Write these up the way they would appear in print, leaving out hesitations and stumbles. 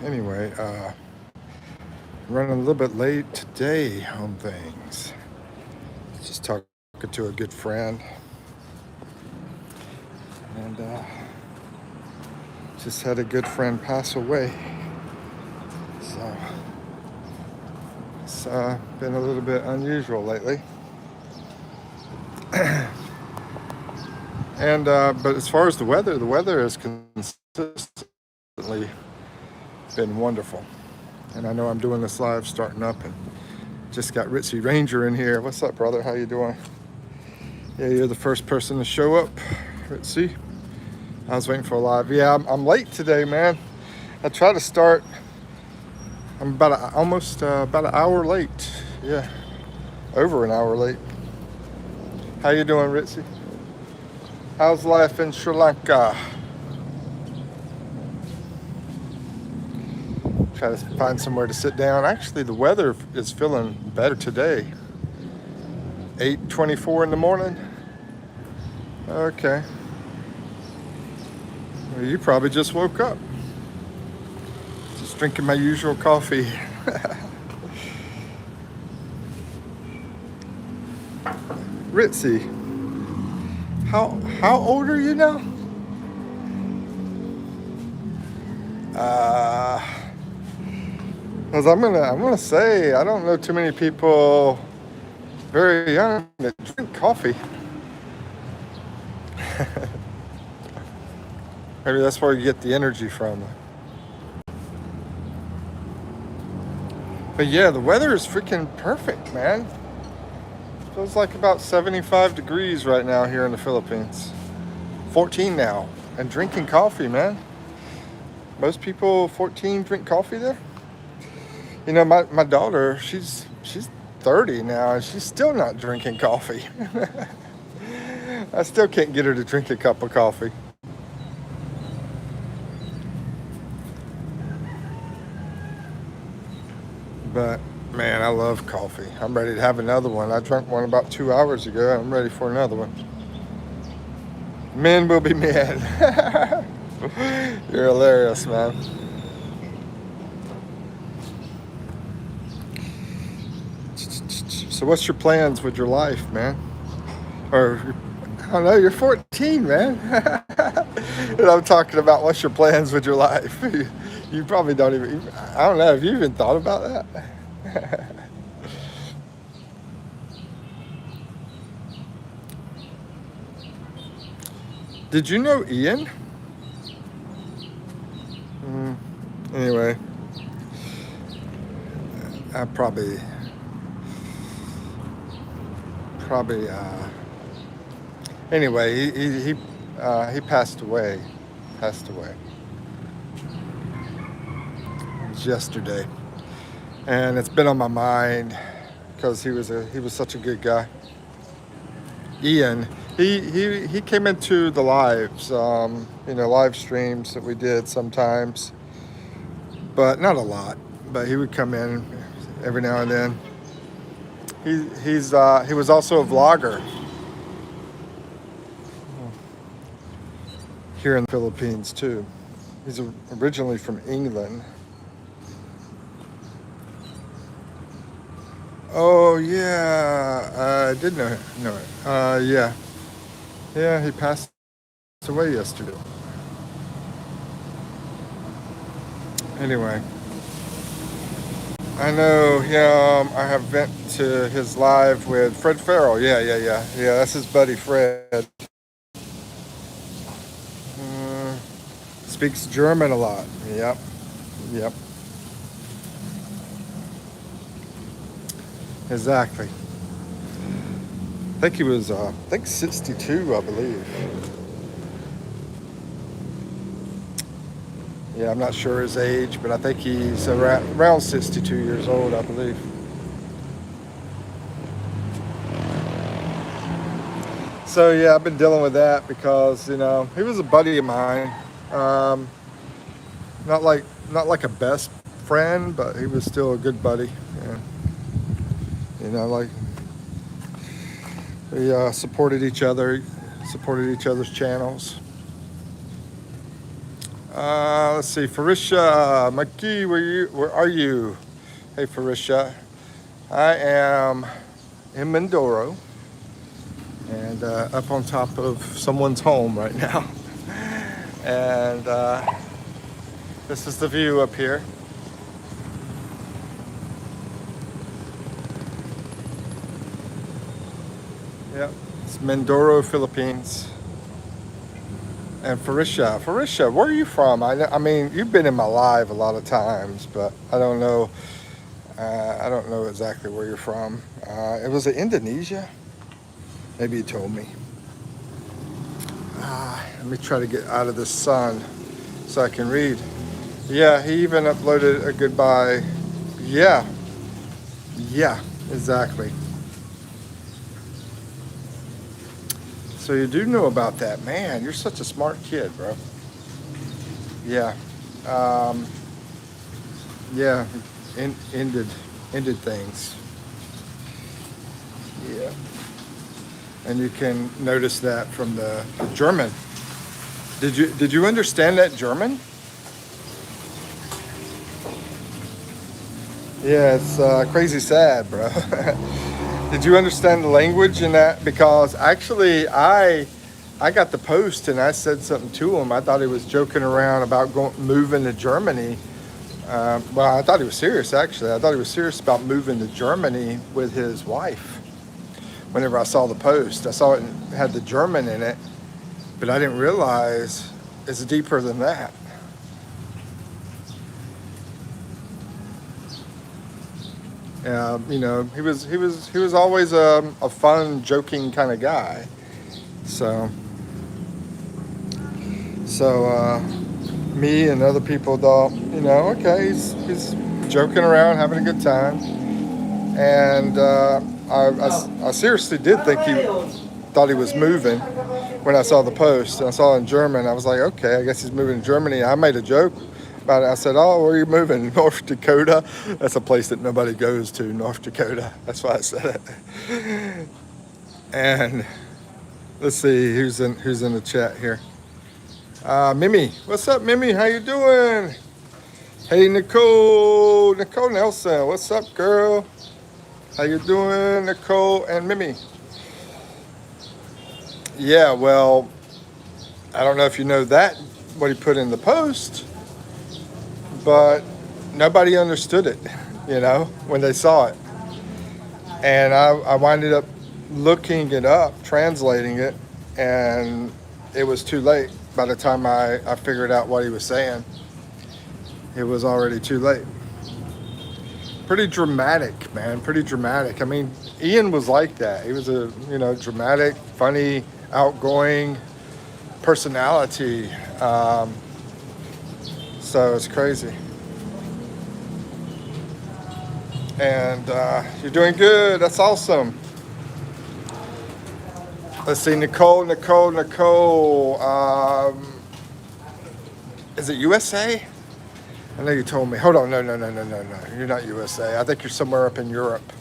Anyway, running a little bit late today on things. Just talking to a good friend, and just had a good friend pass away. So it's been a little bit unusual lately. And but as far as the weather has consistently been wonderful. And I know I'm doing this live starting up, and just got Ritzy Ranger in here. What's up, brother? How you doing? Yeah, you're the first person to show up, Ritzy. I was waiting for a live. Yeah, I'm late today, man. I try to start. I'm almost about an hour late. Yeah, over an hour late. How you doing, Ritzy? How's life in Sri Lanka? Try to find somewhere to sit down. Actually, the weather is feeling better today. 8:24 in the morning. Okay. Well, you probably just woke up. Just drinking my usual coffee. Ritzy, how old are you now? Uh, Cause I'm gonna say I don't know too many people very young that drink coffee. Maybe that's where you get the energy from. But yeah, the weather is freaking perfect, man. Feels like about 75 degrees right now here in the Philippines. 14 now. And drinking coffee, man. Most people 14 drink coffee there. You know, my daughter, she's 30 now and she's still not drinking coffee. I still can't get her to drink a cup of coffee. But man, I love coffee. I'm ready to have another one. I drank one about 2 hours ago. I'm ready for another one. Men will be men. You're hilarious, man. So what's your plans with your life, man? Or I don't know, you're 14, man. And I'm talking about what's your plans with your life. You probably don't even, I don't know, have you even thought about that? Did you know Ian? Mm, anyway, I probably, anyway, he passed away. Passed away. It was yesterday. And it's been on my mind because he was such a good guy. Ian, he came into the lives, live streams that we did sometimes, but not a lot. But he would come in every now and then. He was also a vlogger here in the Philippines too. He's originally from England. Oh yeah, I did know it. Yeah, yeah. He passed away yesterday. Anyway, I know. Yeah, I have went to his live with Fred Farrell. Yeah. That's his buddy Fred. Uh, Speaks German a lot. Yep. Exactly. I think he was, 62, I believe. Yeah, I'm not sure his age, but I think he's around 62 years old, I believe. So yeah, I've been dealing with that because he was a buddy of mine. Um, not like not like a best friend, but he was still a good buddy. And like we supported each other, supported each other's channels. Let's see, Farisha, Maki, where are you? Hey, Farisha. I am in Mindoro and up on top of someone's home right now. And this is the view up here. Yep, it's Mindoro, Philippines. And Farisha, where are you from? I mean, you've been in my live a lot of times, but I don't know. I don't know exactly where you're from. It was Indonesia. Maybe you told me. Let me try to get out of the sun so I can read. Yeah, he even uploaded a goodbye. Yeah, yeah, exactly. So you do know about that, man. You're such a smart kid, bro. Yeah, um, yeah. Ended things. Yeah, and you can notice that from the German. Did you understand that German? Yeah, it's crazy sad, bro. Did you understand the language in that? Because actually, I got the post and I said something to him. I thought he was joking around about moving to Germany. Well, I thought he was serious, actually. I thought he was serious about moving to Germany with his wife. Whenever I saw the post, I saw it had the German in it, but I didn't realize it's deeper than that. He was always a fun, joking kind of guy. So, so me and other people thought, okay, he's joking around, having a good time, and I seriously did think he thought he was moving when I saw the post. And I saw it in German. I was like, okay, I guess he's moving to Germany. I made a joke about it. I said, oh, where are you moving? North Dakota. That's a place that nobody goes to, North Dakota. That's why I said it. And let's see who's in the chat here. Mimi, what's up, Mimi? How you doing? Hey, Nicole Nelson, what's up, girl? How you doing, Nicole and Mimi? Yeah, well, I don't know if you know that, what he put in the post, but nobody understood it, when they saw it. And I winded up looking it up, translating it, and it was too late. By the time I figured out what he was saying, it was already too late. Pretty dramatic, man, pretty dramatic. I mean, Ian was like that. He was a, dramatic, funny, outgoing personality. So it's crazy. And you're doing good. That's awesome. Let's see, Nicole. Is it USA? I know you told me. Hold on. No. You're not USA. I think you're somewhere up in Europe.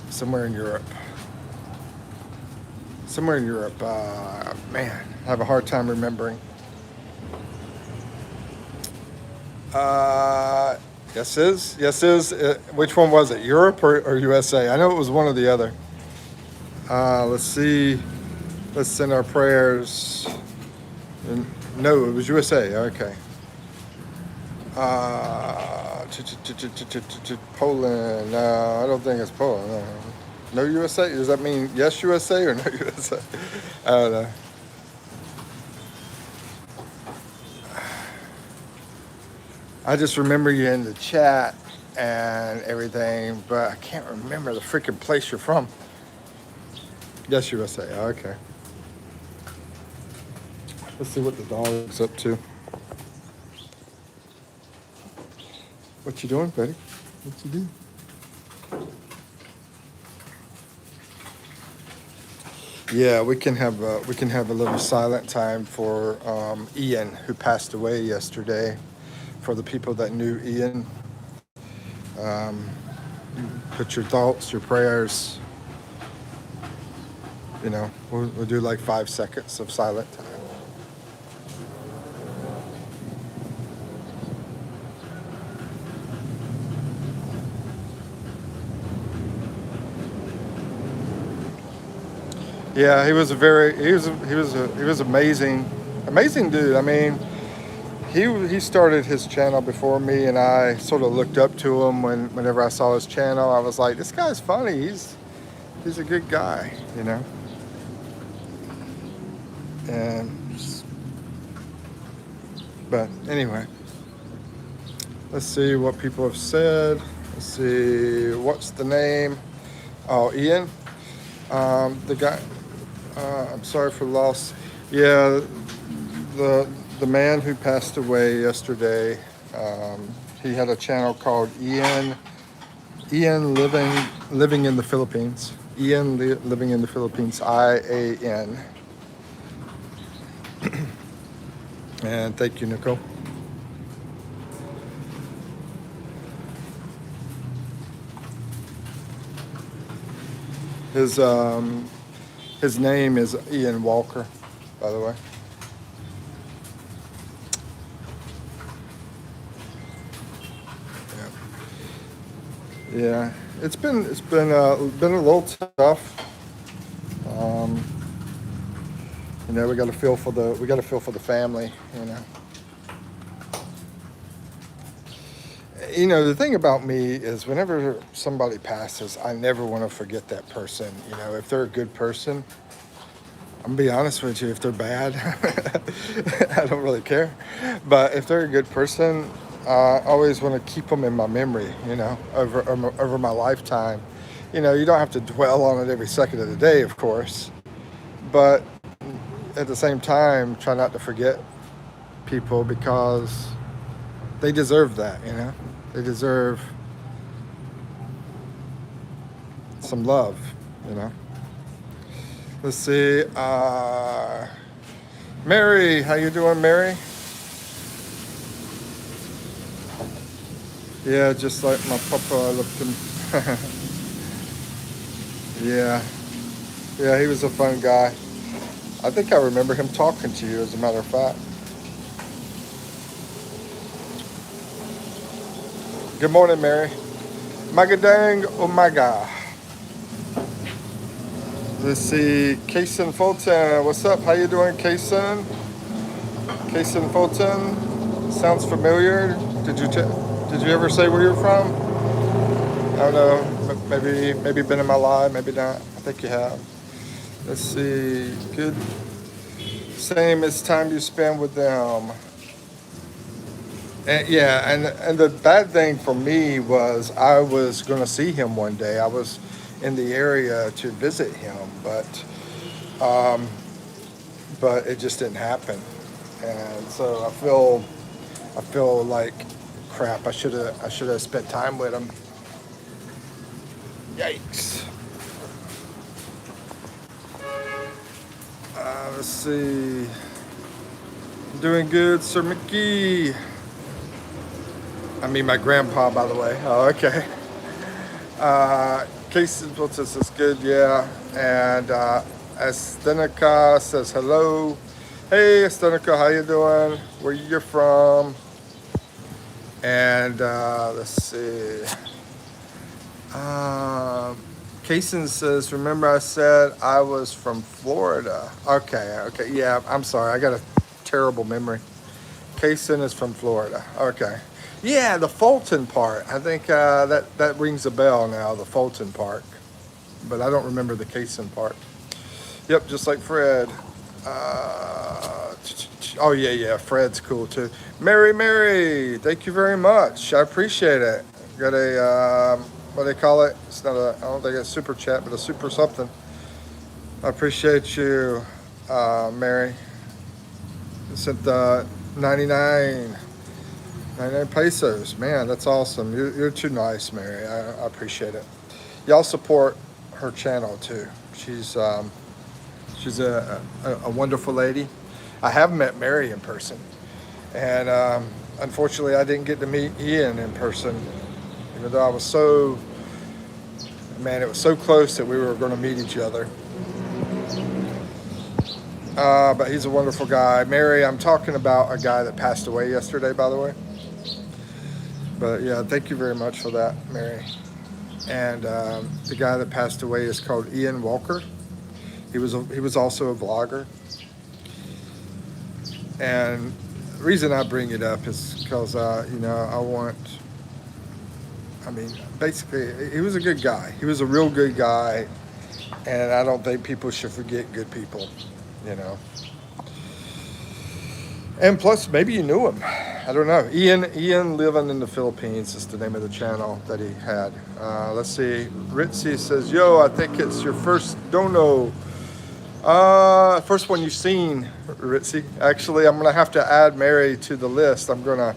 Somewhere in Europe. Man, I have a hard time remembering. Yes is. Which one was it? Europe or USA? I know it was one or the other. Let's see. Let's send our prayers. No, it was USA. Okay. Poland. No, I don't think it's Poland. No USA? Does that mean yes USA or no USA? I don't know. I just remember you in the chat and everything, but I can't remember the freaking place you're from. Yes, USA. Okay. Let's see what the dog's up to. What you doing, buddy? What you doing? Yeah, we can have a little silent time for Ian, who passed away yesterday. For the people that knew Ian, put your thoughts, your prayers. We'll do like 5 seconds of silent time. Yeah, he was a very he was amazing, amazing dude. I mean, he started his channel before me, and I sort of looked up to him whenever I saw his channel. I was like, this guy's funny. He's a good guy, you know. And but anyway, let's see what people have said. Let's see what's the name. Oh, Ian, the guy. I'm sorry for loss. Yeah, the man who passed away yesterday. He had a channel called Ian living in the Philippines. Living in the Philippines. IAN. And thank you, Nicole. His name is Ian Walker, by the way. Yeah, yeah. It's been a little tough. Um, you know, we got to feel for the family. You know. You know, the thing about me is whenever somebody passes, I never want to forget that person. You know, if they're a good person, I'm gonna be honest with you, if they're bad, I don't really care. But if they're a good person, I always want to keep them in my memory, you know, over my lifetime. You know, you don't have to dwell on it every second of the day, of course. But at the same time, try not to forget people because they deserve that, you know. They deserve some love, you know. Let's see. Mary, how you doing, Mary? Yeah, just like my papa, I looked him. Yeah, yeah, he was a fun guy. I think I remember him talking to you, as a matter of fact. Good morning, Mary. Magadang Umaga. Let's see, Kason Fulton. What's up? How you doing, Kason? Kason Fulton. Sounds familiar. Did you ever say where you're from? I don't know. Maybe been in my live. Maybe not. I think you have. Let's see. Good. Same as time you spend with them. And yeah, and the bad thing for me was I was gonna see him one day. I was in the area to visit him, um, but it just didn't happen. And so I feel like crap. I should have spent time with him. Yikes. Let's see. Doing good, Sir Mickey. I mean, my grandpa, by the way. Oh, okay. Casey says is good, yeah. And Estenica says hello. Hey, Estenica, how you doing? Where you're from? And let's see. Kaysen says, remember I said I was from Florida. Okay, yeah, I'm sorry. I got a terrible memory. Kaysen is from Florida. Okay. Yeah, the Fulton part. I think that rings a bell now, the Fulton part. But I don't remember the Kaysen part. Yep, just like Fred. Oh, yeah, Fred's cool too. Mary, thank you very much. I appreciate it. Got a, what do they call it? It's not a, I don't think it's super chat, but a super something. I appreciate you, Mary. Sent 99 pesos. Man, that's awesome. You're too nice, Mary. I appreciate it. Y'all support her channel too. She's a wonderful lady. I have met Mary in person, and unfortunately, I didn't get to meet Ian in person, even though it was so close that we were going to meet each other. But he's a wonderful guy. Mary, I'm talking about a guy that passed away yesterday, by the way. But yeah, thank you very much for that, Mary. And the guy that passed away is called Ian Walker. He was also a vlogger. And the reason I bring it up is because I mean, basically, he was a good guy. He was a real good guy, and I don't think people should forget good people, you know. And plus, maybe you knew him. I don't know. Ian Living in the Philippines is the name of the channel that he had. Let's see. Ritzy says, "Yo, I think it's your first dono. First one you've seen, Ritzy. Actually, I'm gonna have to add Mary to the list. I'm gonna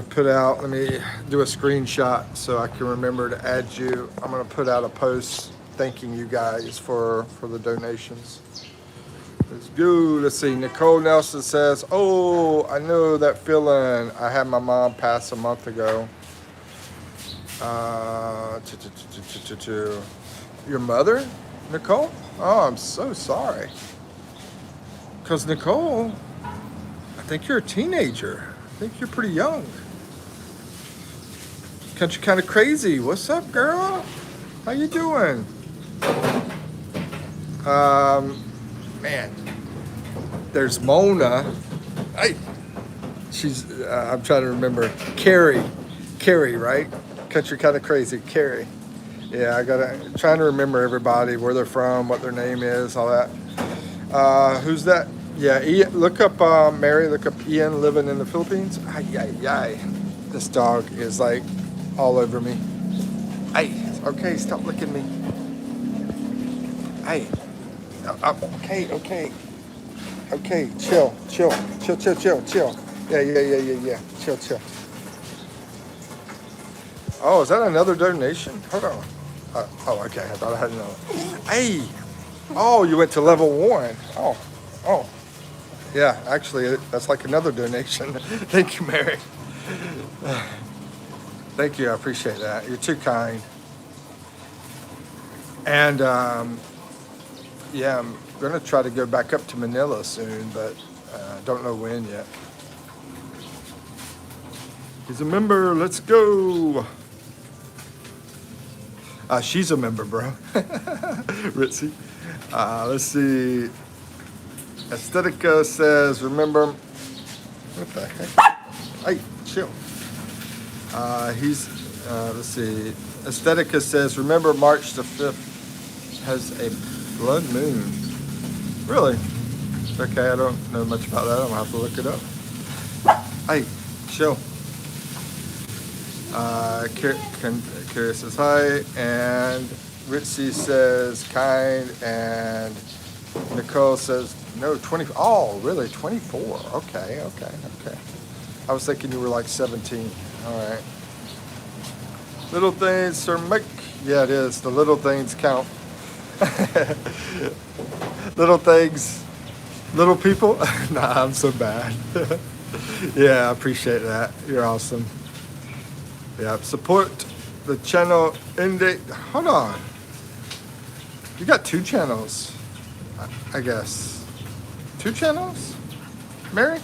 put out. Let me do a screenshot so I can remember to add you. I'm gonna put out a post thanking you guys for the donations. Let's go. Let's see. Nicole Nelson says, "Oh, I know that feeling. I had my mom pass a month ago." Your mother, Nicole? Oh, I'm so sorry. Because Nicole, I think you're a teenager. I think you're pretty young. Country kind of crazy. What's up, girl? How you doing? Man, there's Mona. Hey, she's. I'm trying to remember. Carrie, right? Country kind of crazy. Carrie. Yeah, trying to remember everybody, where they're from, what their name is, all that. Who's that? Yeah, Ian, look up Mary. Look up Ian Living in the Philippines. Ay, ay, ay. This dog is like all over me. Hey, okay, stop licking me. Hey, okay, chill. Yeah. Chill. Oh, is that another donation? Hold on. Okay. I thought I had another. Hey. Oh, you went to level 1. Oh. Yeah, actually, that's like another donation. Thank you, Mary. Thank you. I appreciate that. You're too kind. And, yeah, I'm going to try to go back up to Manila soon, but don't know when yet. He's a member. Let's go. She's a member, bro. Ritzy. Let's see. Aesthetica says, remember. What the heck? Hey, chill. Let's see. Aesthetica says, remember March the 5th has a blood moon. Really? Okay, I don't know much about that. I'm going to have to look it up. Hey, chill. Carrie says hi, and Ritzy says kind, and Nicole says no, 20. Oh, really? 24. Okay. I was thinking you were like 17. All right. Little things, Sir Mick. Yeah, it is. The little things count. Little things, little people. Nah, I'm so bad. Yeah, I appreciate that. You're awesome. Yeah, support the channel. Hold on. You got 2 channels, I guess. 2 channels, Mary?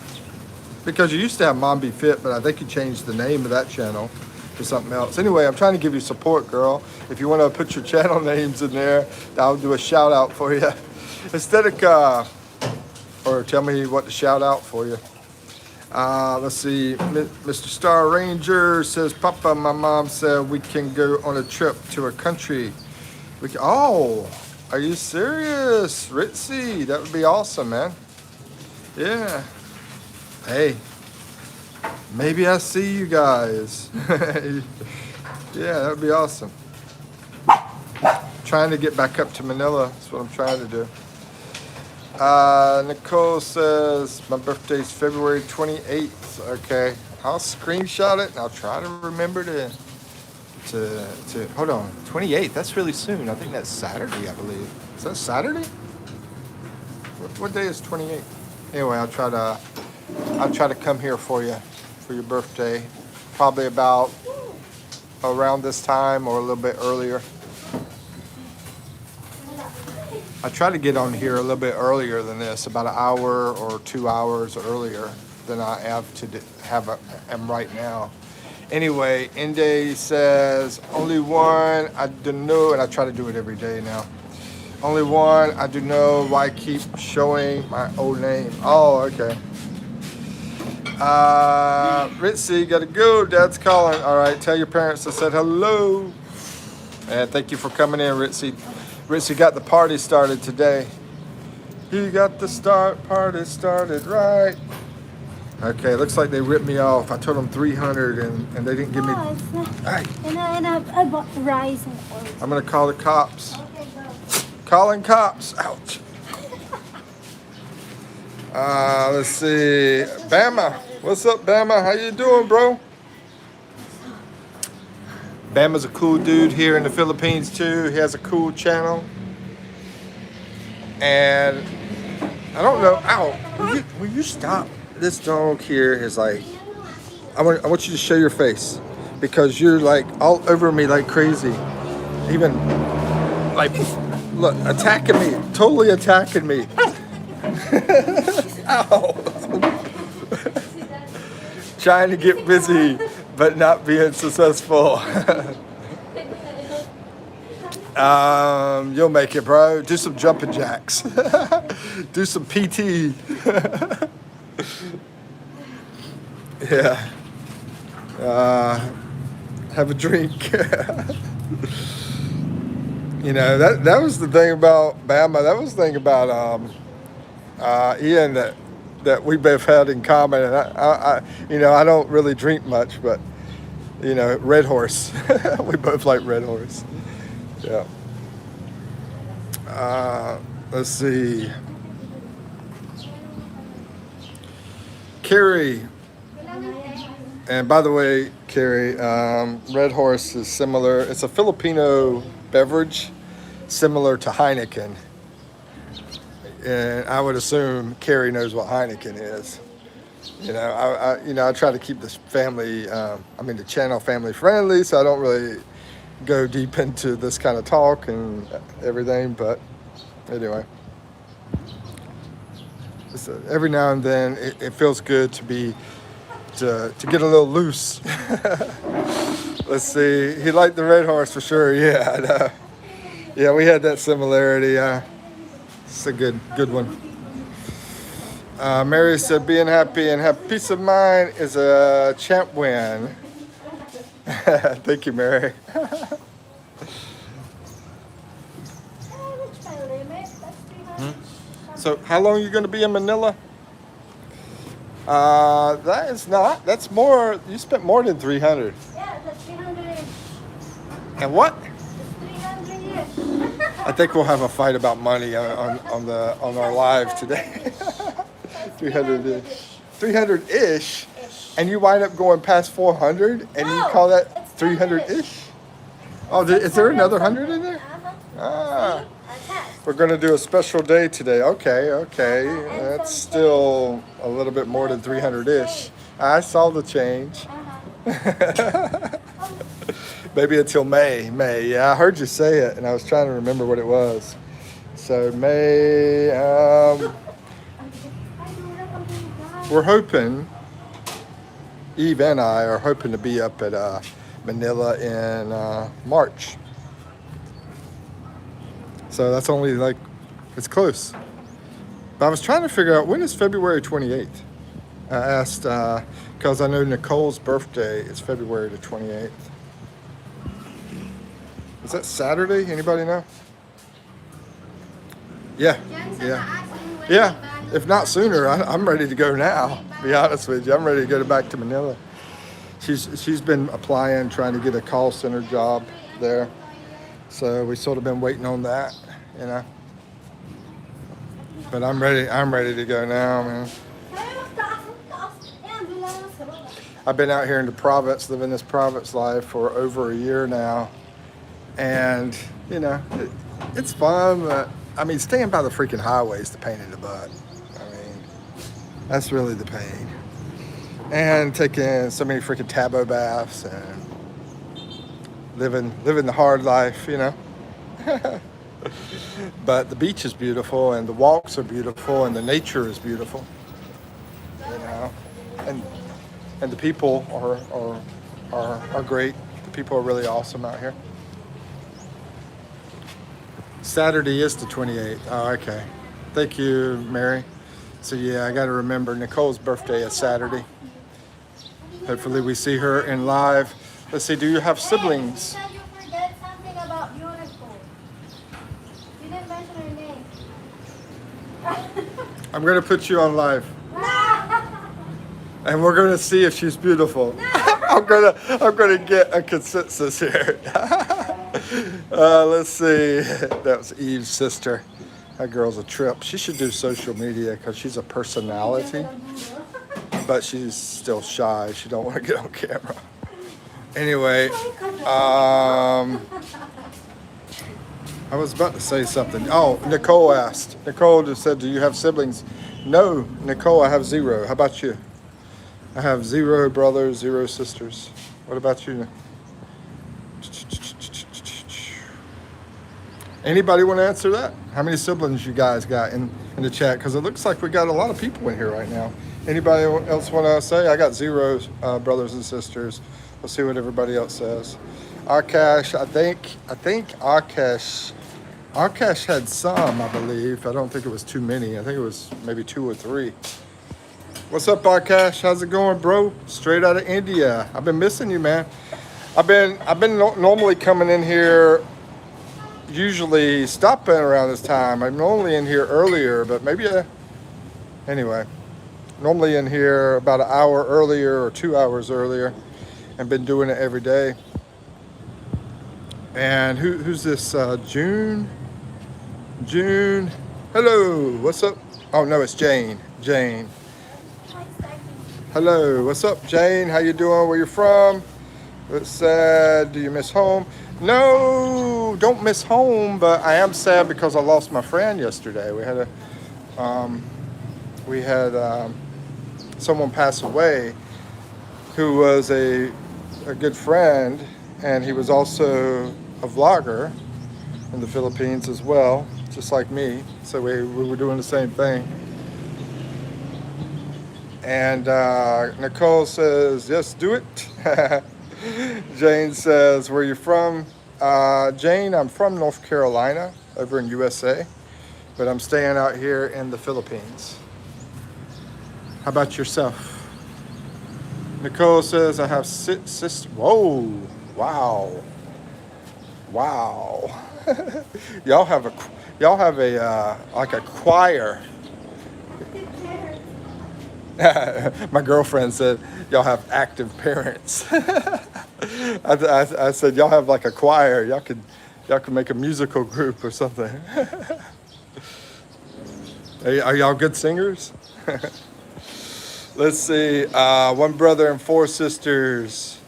Because you used to have Mom Be Fit, but I think you changed the name of that channel to something else. Anyway, I'm trying to give you support, girl. If you want to put your channel names in there, I'll do a shout out for you. Or tell me what to shout out for you. Let's see. Mr. Star Ranger says, Papa, my mom said we can go on a trip to a country. Oh, are you serious? Ritzy, that would be awesome, man. Yeah. Hey, maybe I see you guys. Yeah, that would be awesome. Trying to get back up to Manila. That's what I'm trying to do. Nicole says, my birthday's February 28th. Okay, I'll screenshot it and I'll try to remember to hold on. 28th, that's really soon. I think that's Saturday, I believe. Is that Saturday? What day is 28th? Anyway, I'll try to come here for you for your birthday. Probably about around this time or a little bit earlier. I try to get on here a little bit earlier than this, about an hour or 2 hours earlier than I am right now. Anyway, Inde says, only one, I don't know, and I try to do it every day now. Only one. I do know why I keep showing my old name. Oh, okay. Ritzy, gotta go. Dad's calling. All right, tell your parents I said hello. And thank you for coming in, Ritzy. Ritzy got the party started today. He got the party started right. Okay, looks like they ripped me off. I told them 300 and they didn't give me. No, it's not. Hey, And I bought rice and oil. I'm gonna call the cops. Okay, go. Calling cops. Ouch. Let's see. Bama. What's up, Bama? How you doing, bro? Bama's a cool dude here in the Philippines too. He has a cool channel. And I don't know. Ow. Will you stop? This dog here is like, I want you to show your face because you're like all over me like crazy. Even like, look, attacking me, totally attacking me. Ow. Trying to get busy, but not being successful. You'll make it, bro. Do some jumping jacks. Do some PT. Yeah. Have a drink. You know, that was the thing about Bama. That was the thing about Ian that we both had in common. And I you know, I don't really drink much, but you know, Red Horse. We both like Red Horse. Yeah. Let's see. Carrie. And by the way, Carrie, Red Horse is similar. It's a Filipino beverage, similar to Heineken. And I would assume Carrie knows what Heineken is. You know, I try to keep this family, the channel family friendly, so I don't really go deep into this kind of talk and everything. But anyway, every now and then it feels good to get a little loose. Let's see. He liked the Red Horse for sure. Yeah, I know. Yeah, we had that similarity. It's a good one. Mary said, being happy and have peace of mind is a champ win. Thank you, Mary. So how long are you going to be in Manila? That's more, you spent more than 300. Yeah, that's 300. And what? It's 300 years. I think we'll have a fight about money on our live today. 300-ish. 300-ish? And you wind up going past 400 and you call that 300-ish? Oh, is there another 100 in there? Ah. We're going to do a special day today. Okay. That's still a little bit more than 300-ish. I saw the change. Maybe until May. Yeah, I heard you say it, and I was trying to remember what it was. So May, we're hoping, Eve and I are hoping to be up at Manila in March. So that's only like, it's close. But I was trying to figure out, when is February 28th? I asked, because I know Nicole's birthday is February the 28th. Is that Saturday? Anybody know? Yeah. If not sooner, I'm ready to go now. To be honest with you, I'm ready to go back to Manila. She's been applying, trying to get a call center job there. So we sort of been waiting on that, you know. But I'm ready to go now, man. I've been out here in the province, living this province life for over a year now. And, you know, it's fun, but, staying by the freaking highway is the pain in the butt. That's really the pain. And taking so many freaking Tabo baths and living the hard life, you know. But the beach is beautiful, and the walks are beautiful, and the nature is beautiful, you know. And the people are great. The people are really awesome out here. Saturday is the 28th. Oh, okay. Thank you, Mary. So yeah, I got to remember Nicole's birthday is Saturday. Hopefully we see her in live. Let's see, do you have siblings? Hey, you forget something about beautiful. You didn't mention her name. I'm going to put you on live. And we're going to see if she's beautiful. I'm gonna get a consensus here. Let's see. That was Eve's sister. That girl's a trip. She should do social media because she's a personality, but she's still shy. She don't want to get on camera. Anyway, I was about to say something. Oh, Nicole asked. Nicole just said, "Do you have siblings?" No, Nicole, I have 0. How about you? I have 0 brothers, 0 sisters. What about you? Anybody want to answer that? How many siblings you guys got in the chat? Because it looks like we got a lot of people in here right now. Anybody else want to say? I got 0 brothers and sisters. We'll see what everybody else says. Akash, I think Akash had some, I believe. I don't think it was too many. I think it was maybe 2 or 3. What's up, Akash? How's it going, bro? Straight out of India. I've been missing you, man. I've been normally coming in here, usually stopping around this time. I'm normally in here earlier, but maybe anyway, normally in here about an hour earlier or 2 hours earlier, and been doing it every day. And who's this? June. Hello. What's up? Oh no, it's Jane. Hello, what's up, Jane? How you doing? Where you from? It said, do you miss home? No, don't miss home, but I am sad because I lost my friend yesterday. We had someone pass away who was a good friend, and he was also a vlogger in the Philippines as well, just like me. So we were doing the same thing. And Nicole says, yes, do it. Jane says, where you from? Jane, I'm from North Carolina, over in USA, but I'm staying out here in the Philippines. How about yourself? Nicole says, I have 6 sisters. Whoa, wow. y'all have a like a choir. My girlfriend said, y'all have active parents. I said, y'all have like a choir. Y'all could make a musical group or something. Are y'all good singers? Let's see. 1 brother and 4 sisters.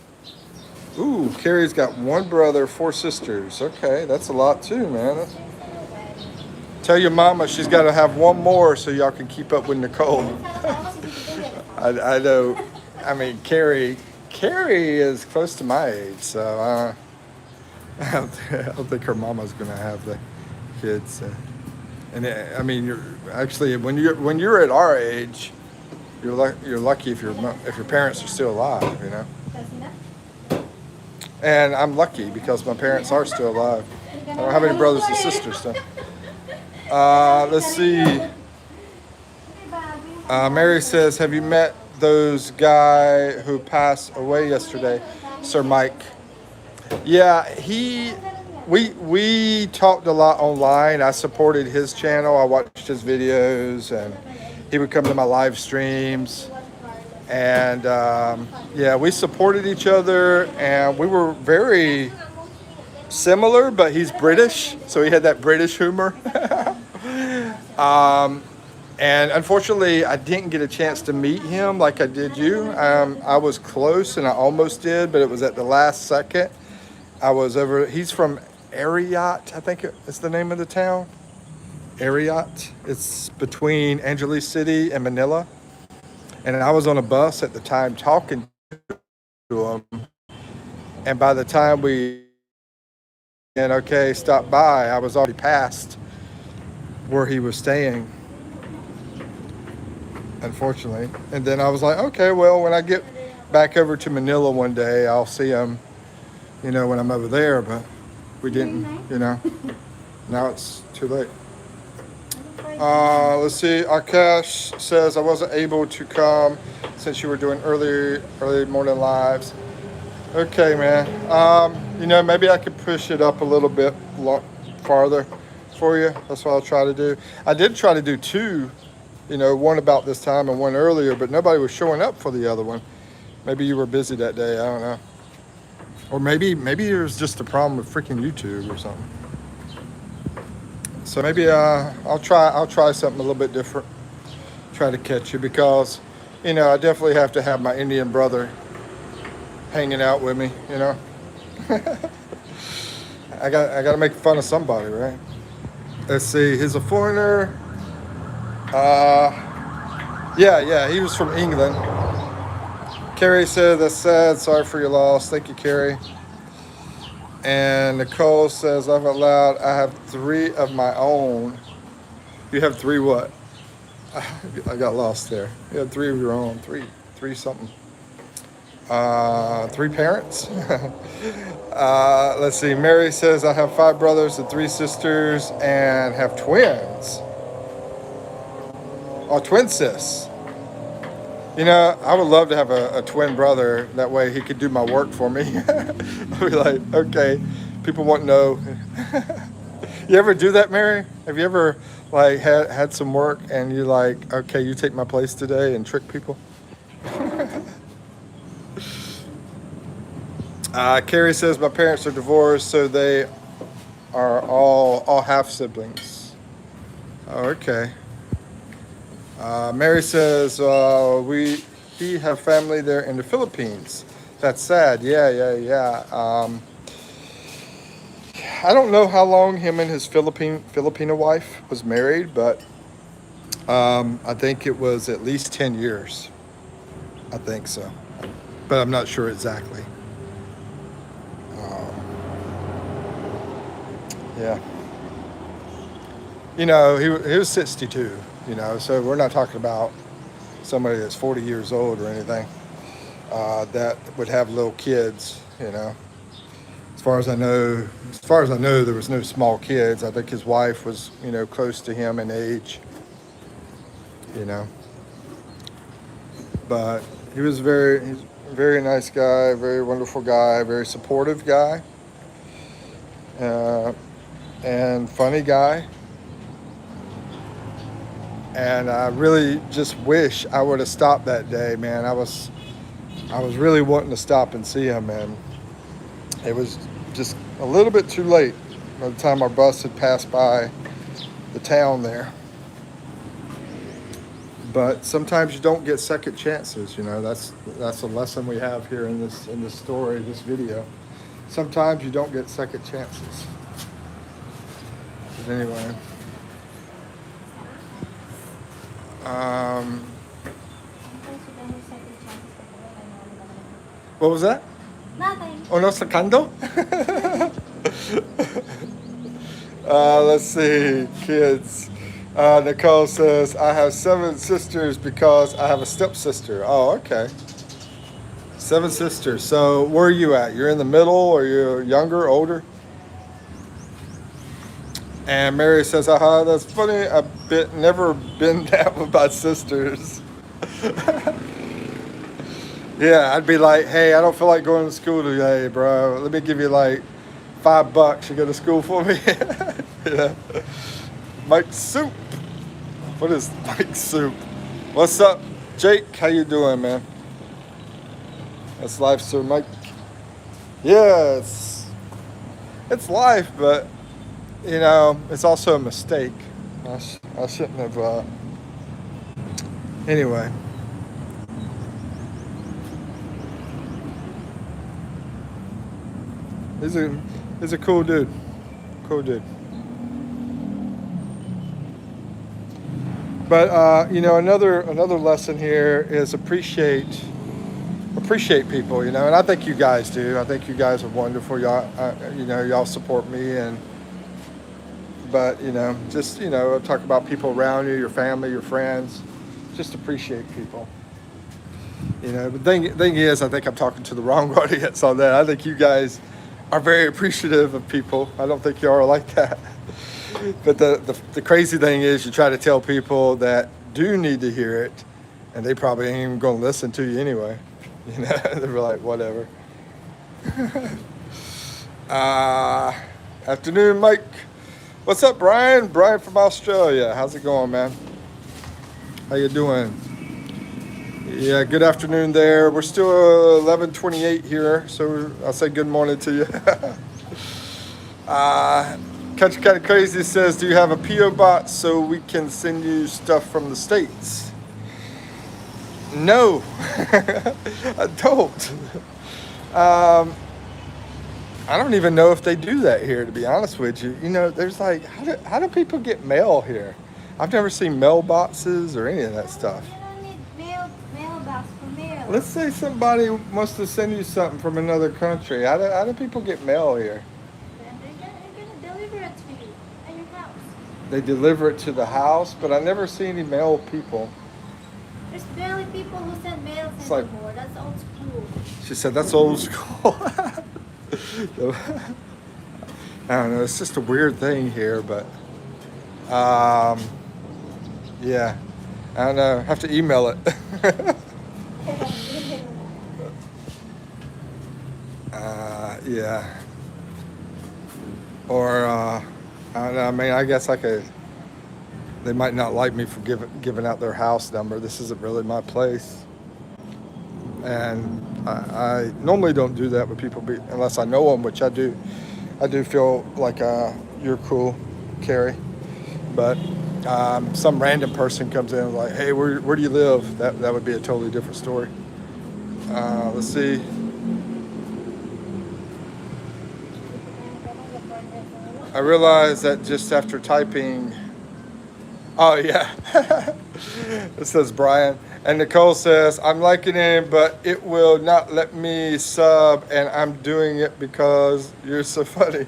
Ooh, Carrie's got 1 brother, 4 sisters. Okay, that's a lot too, man. Tell your mama she's got to have 1 more so y'all can keep up with Nicole. I know. I mean, Carrie is close to my age, so I don't think her mama's gonna have the kids. And I mean, you're actually when you're at our age, you're lucky if your parents are still alive, you know. And I'm lucky because my parents are still alive. I don't have any brothers and sisters, so. Let's see. Mary says, have you met those guy who passed away yesterday, Sir Mike? Yeah, we talked a lot online. I supported his channel. I watched his videos, and he would come to my live streams. And yeah, we supported each other, and we were very similar, but he's British, so he had that British humor. And unfortunately, I didn't get a chance to meet him like I did you. I was close, and I almost did, but it was at the last second. I was over. He's from Ariat, I think it's the name of the town. Ariat. It's between Angeles City and Manila. And I was on a bus at the time talking to him. And by the time stopped by, I was already past where he was staying, unfortunately. And then I was like, okay, well, when I get back over to Manila one day, I'll see him, when I'm over there. But we didn't, Now it's too late. Friday. Let's see. Akash says I wasn't able to come since you were doing early morning lives. Okay, man. Maybe I could push it up a little bit farther for you. That's what I'll try to do. I did try to do two, one about this time and one earlier, but nobody was showing up for the other one. Maybe you were busy that day. I don't know. Or maybe it was just a problem with freaking YouTube or something. So maybe I'll try something a little bit different. Try to catch you because, I definitely have to have my Indian brother hanging out with me. I got to make fun of somebody, right? Let's see. He's a foreigner. Yeah. He was from England. Carrie said, "That's sad. Sorry for your loss." Thank you, Carrie. And Nicole says, "Laugh out loud. I have 3 of my own." You have 3 what? I got lost there. You have 3 of your own. Three something. 3 parents. Let's see. Mary says, "I have 5 brothers and 3 sisters and have twins." Oh, twin sis. I would love to have a twin brother. That way he could do my work for me. I'd be like, okay, people won't know. You ever do that, Mary? Have you ever had some work and you like, okay, you take my place today and trick people? Carrie says my parents are divorced, so they are all half siblings. Oh, okay. Mary says he have family there in the Philippines. That's sad. Yeah. I don't know how long him and his Filipino wife was married, but I think it was at least 10 years. I think so, but I'm not sure exactly. Yeah. He was 62. So we're not talking about somebody that's 40 years old or anything that would have little kids. As far as I know, there was no small kids. I think his wife was, close to him in age. But he's a very nice guy, very wonderful guy, very supportive guy, and funny guy. And I really just wish I would have stopped that day, man. I was really wanting to stop and see him, and it was just a little bit too late by the time our bus had passed by the town there. But sometimes you don't get second chances, That's a lesson we have here in this story, this video. Sometimes you don't get second chances. But anyway. What was that? Nothing. Oh, no sacando? Let's see, kids. Nicole says, I have 7 sisters because I have a stepsister. Oh, okay. 7 sisters. So where are you at? You're in the middle, or you're younger, older? And Mary says, that's funny. I've never been down with my sisters. Yeah, I'd be like, hey, I don't feel like going to school today, bro. Let me give you like $5 to go to school for me. Mike Soup. What is Mike Soup? What's up, Jake? How you doing, man? That's life, sir, Mike. Yeah, it's life, but it's also a mistake. I shouldn't have. Anyway. He's a cool dude. Cool dude. But another lesson here is appreciate people, and I think you guys do. I think you guys are wonderful. Y'all, y'all support me, but just talk about people around you, your family, your friends. Just appreciate people. The thing is, I think I'm talking to the wrong audience on that. I think you guys are very appreciative of people. I don't think y'all are like that. But the crazy thing is, you try to tell people that do need to hear it, and they probably ain't even going to listen to you anyway. You know, they're like, whatever. Uh, Afternoon, Mike. What's up, Brian? Brian from Australia. How's it going, man? How you doing? Yeah, good afternoon there. We're still 11:28 here, so I'll say good morning to you. Country Kind of Crazy says, do you have a P.O. box so we can send you stuff from the States? No, I don't. I don't even know if they do that here, to be honest with you. You know, there's like, how do people get mail here? I've never seen mailboxes or any of that stuff. You don't need mailbox for mail. Let's say somebody wants to send you something from another country. How do people get mail here? And they're gonna deliver it to you at your house. They deliver it to the house, but I never see any mail people. There's barely people who send mails It's like- anymore. That's old school. She said, that's old school. I don't know. It's just a weird thing here, but yeah. I don't know. Have to email it. Yeah. Or I don't know. I mean, I guess I could. They might not like me for giving out their house number. This isn't really my place, and I normally don't do that with people unless I know them, which I do. I do feel like you're cool, Carrie, but some random person comes in and is like, hey, where do you live? That would be a totally different story. Let's see. I realized that just after typing, oh yeah, it says Brian. And Nicole says, I'm liking it, but it will not let me sub, and I'm doing it because you're so funny.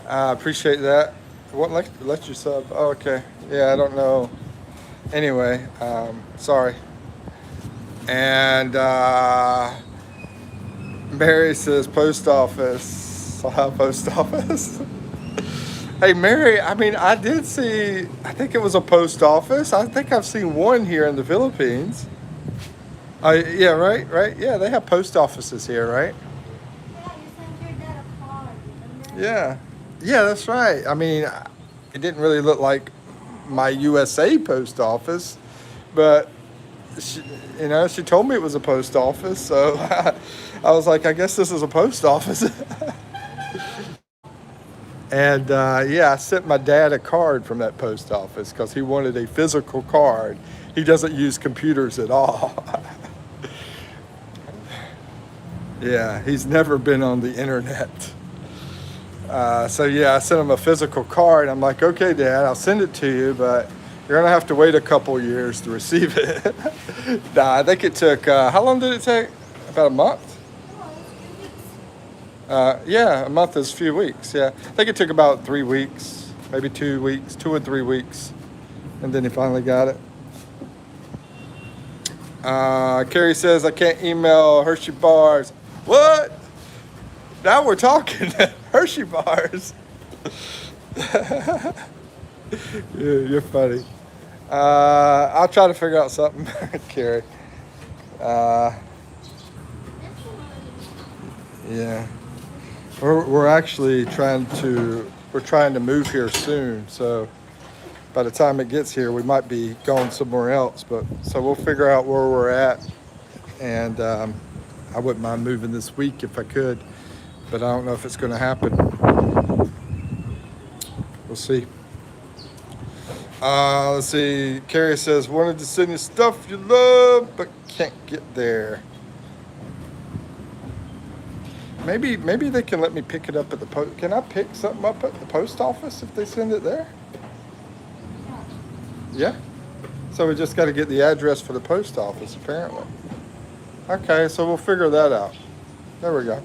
I appreciate that. It won't let you sub. Oh, okay. Yeah, I don't know. Anyway, sorry. And Mary says, post office. Post office. Hey, Mary, I mean, I did see, I think it was a post office. I think I've seen one here in the Philippines. Yeah, right. Yeah, they have post offices here, right? Yeah, you sent your dad a card. Remember? Yeah, that's right. I mean, it didn't really look like my USA post office, but she told me it was a post office, so I was like, I guess this is a post office. And yeah, I sent my dad a card from that post office because he wanted a physical card. He doesn't use computers at all. Yeah, he's never been on the internet. So yeah, I sent him a physical card. I'm like, okay, Dad, I'll send it to you, but you're gonna have to wait a couple years to receive it. Nah, I think it took, how long did it take? About a month? Yeah, a month is a few weeks. Yeah, I think it took about 3 weeks, maybe 2 weeks, 2 or 3 weeks, and then he finally got it. Carrie says I can't email Hershey bars. What? Now we're talking. Hershey bars. You're funny. I'll try to figure out something, Carrie. Yeah. We're actually trying to move here soon, so by the time it gets here, we might be going somewhere else. But so we'll figure out where we're at, and I wouldn't mind moving this week if I could, but I don't know if it's going to happen. We'll see. Let's see. Carrie says wanted to send you stuff you love, but can't get there. Maybe they can let me pick it up at the post. Can I pick something up at the post office if they send it there? Yeah? So we just got to get the address for the post office, apparently. Okay, so we'll figure that out. There we go.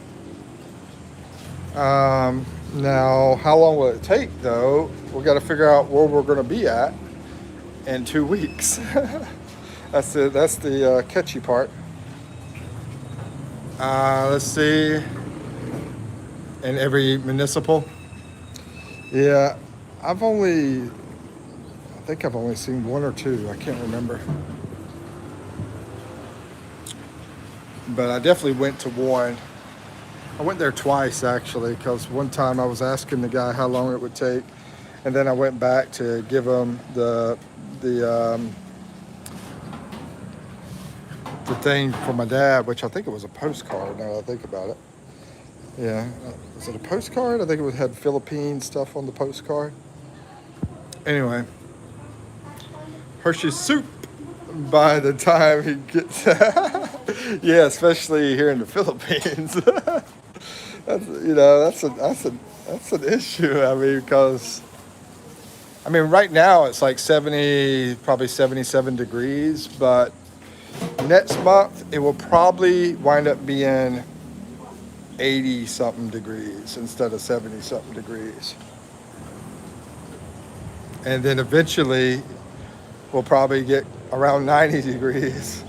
Now, how long will it take, though? We got to figure out where we're going to be at in 2 weeks. That's the catchy part. Let's see. In every municipal. Yeah. I think I've only seen one or two. I can't remember. But I definitely went to one. I went there twice actually, because one time I was asking the guy how long it would take, and then I went back to give him the the thing for my dad, which I think it was a postcard. Now that I think about it, yeah, was it a postcard? I think had Philippine stuff on the postcard. Anyway, Hershey's soup. By the time he gets, yeah, especially here in the Philippines, that's an issue. I mean, because right now it's like 70, probably 77 degrees, but next month it will probably wind up being 80 something degrees instead of 70 something degrees. And then eventually we'll probably get around 90 degrees.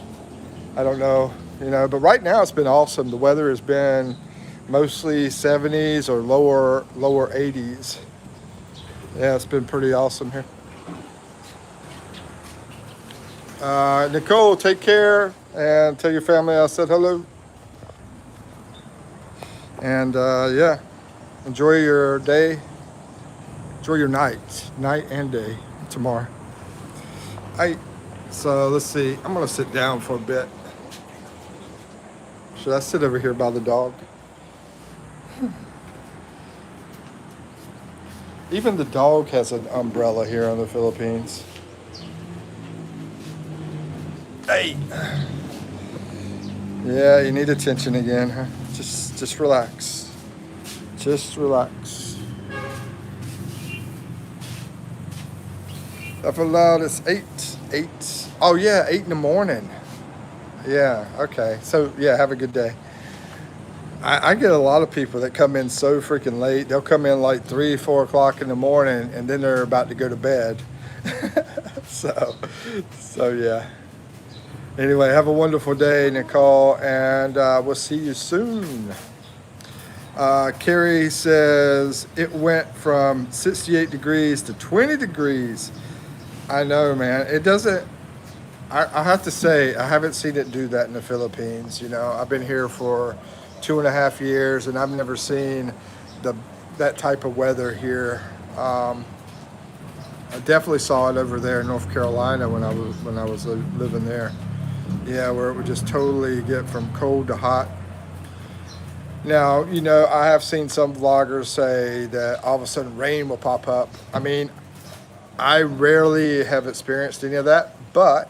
I don't know, but right now it's been awesome. The weather has been mostly 70s or lower 80s. Yeah, it's been pretty awesome here. Nicole, take care and tell your family I said hello. And yeah, enjoy your day. Enjoy your night and day tomorrow. So let's see. I'm gonna sit down for a bit. Should I sit over here by the dog? Even the dog has an umbrella here in the Philippines. Hey. Yeah, you need attention again, huh? Just relax. Just relax. Up loud, it's 8. Oh yeah, 8 in the morning. Yeah, okay. So yeah, have a good day. I get a lot of people that come in so freaking late. They'll come in like 3, 4 o'clock in the morning, and then they're about to go to bed. so yeah. Anyway, have a wonderful day, Nicole, and we'll see you soon. Carrie says it went from 68 degrees to 20 degrees. I know, man. It doesn't. I have to say, I haven't seen it do that in the Philippines. I've been here for 2.5 years, and I've never seen that type of weather here. I definitely saw it over there in North Carolina when I was living there. Yeah, where it would just totally get from cold to hot. Now, I have seen some vloggers say that all of a sudden rain will pop up. I rarely have experienced any of that, but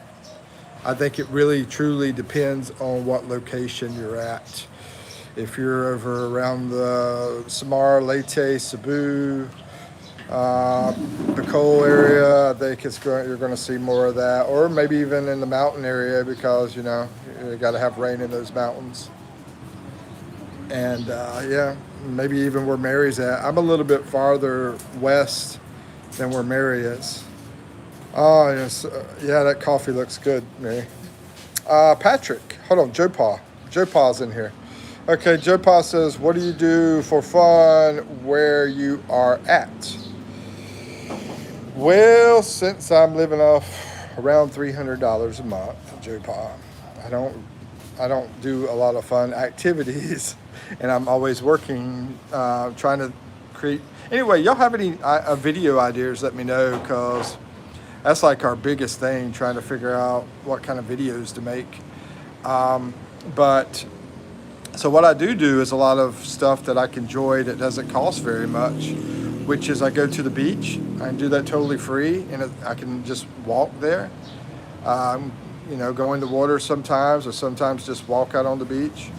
I think it really truly depends on what location you're at. If you're over around the Samar, Leyte, Cebu, Bicol area, I think you're going to see more of that, or maybe even in the mountain area, because you got to have rain in those mountains. And yeah, maybe even where Mary's at. I'm a little bit farther west than where Mary is. Oh yes, yeah, that coffee looks good, Mary. Patrick, hold on, Joe Pa's in here. Okay, Joe Pa says, what do you do for fun where you are at? Well, since I'm living off around $300 a month, Joe Pa, I don't do a lot of fun activities, and I'm always working, trying to create. Anyway, y'all have any video ideas? Let me know, because that's like our biggest thing, trying to figure out what kind of videos to make. But so what I do is a lot of stuff that I can enjoy that doesn't cost very much, which is I go to the beach. I can do that totally free, and I can just walk there. Go in the water sometimes, or sometimes just walk out on the beach.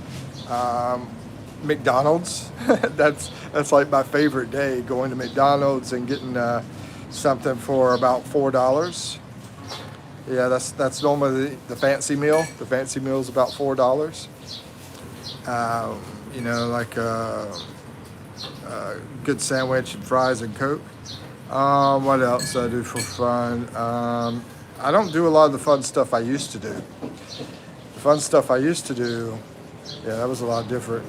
McDonald's, that's like my favorite day, going to McDonald's and getting something for about $4. Yeah, that's normally the fancy meal. The fancy meal is about $4. Like a good sandwich and fries and Coke. What else I do for fun? I don't do a lot of the fun stuff I used to do. The fun stuff I used to do, yeah, that was a lot different.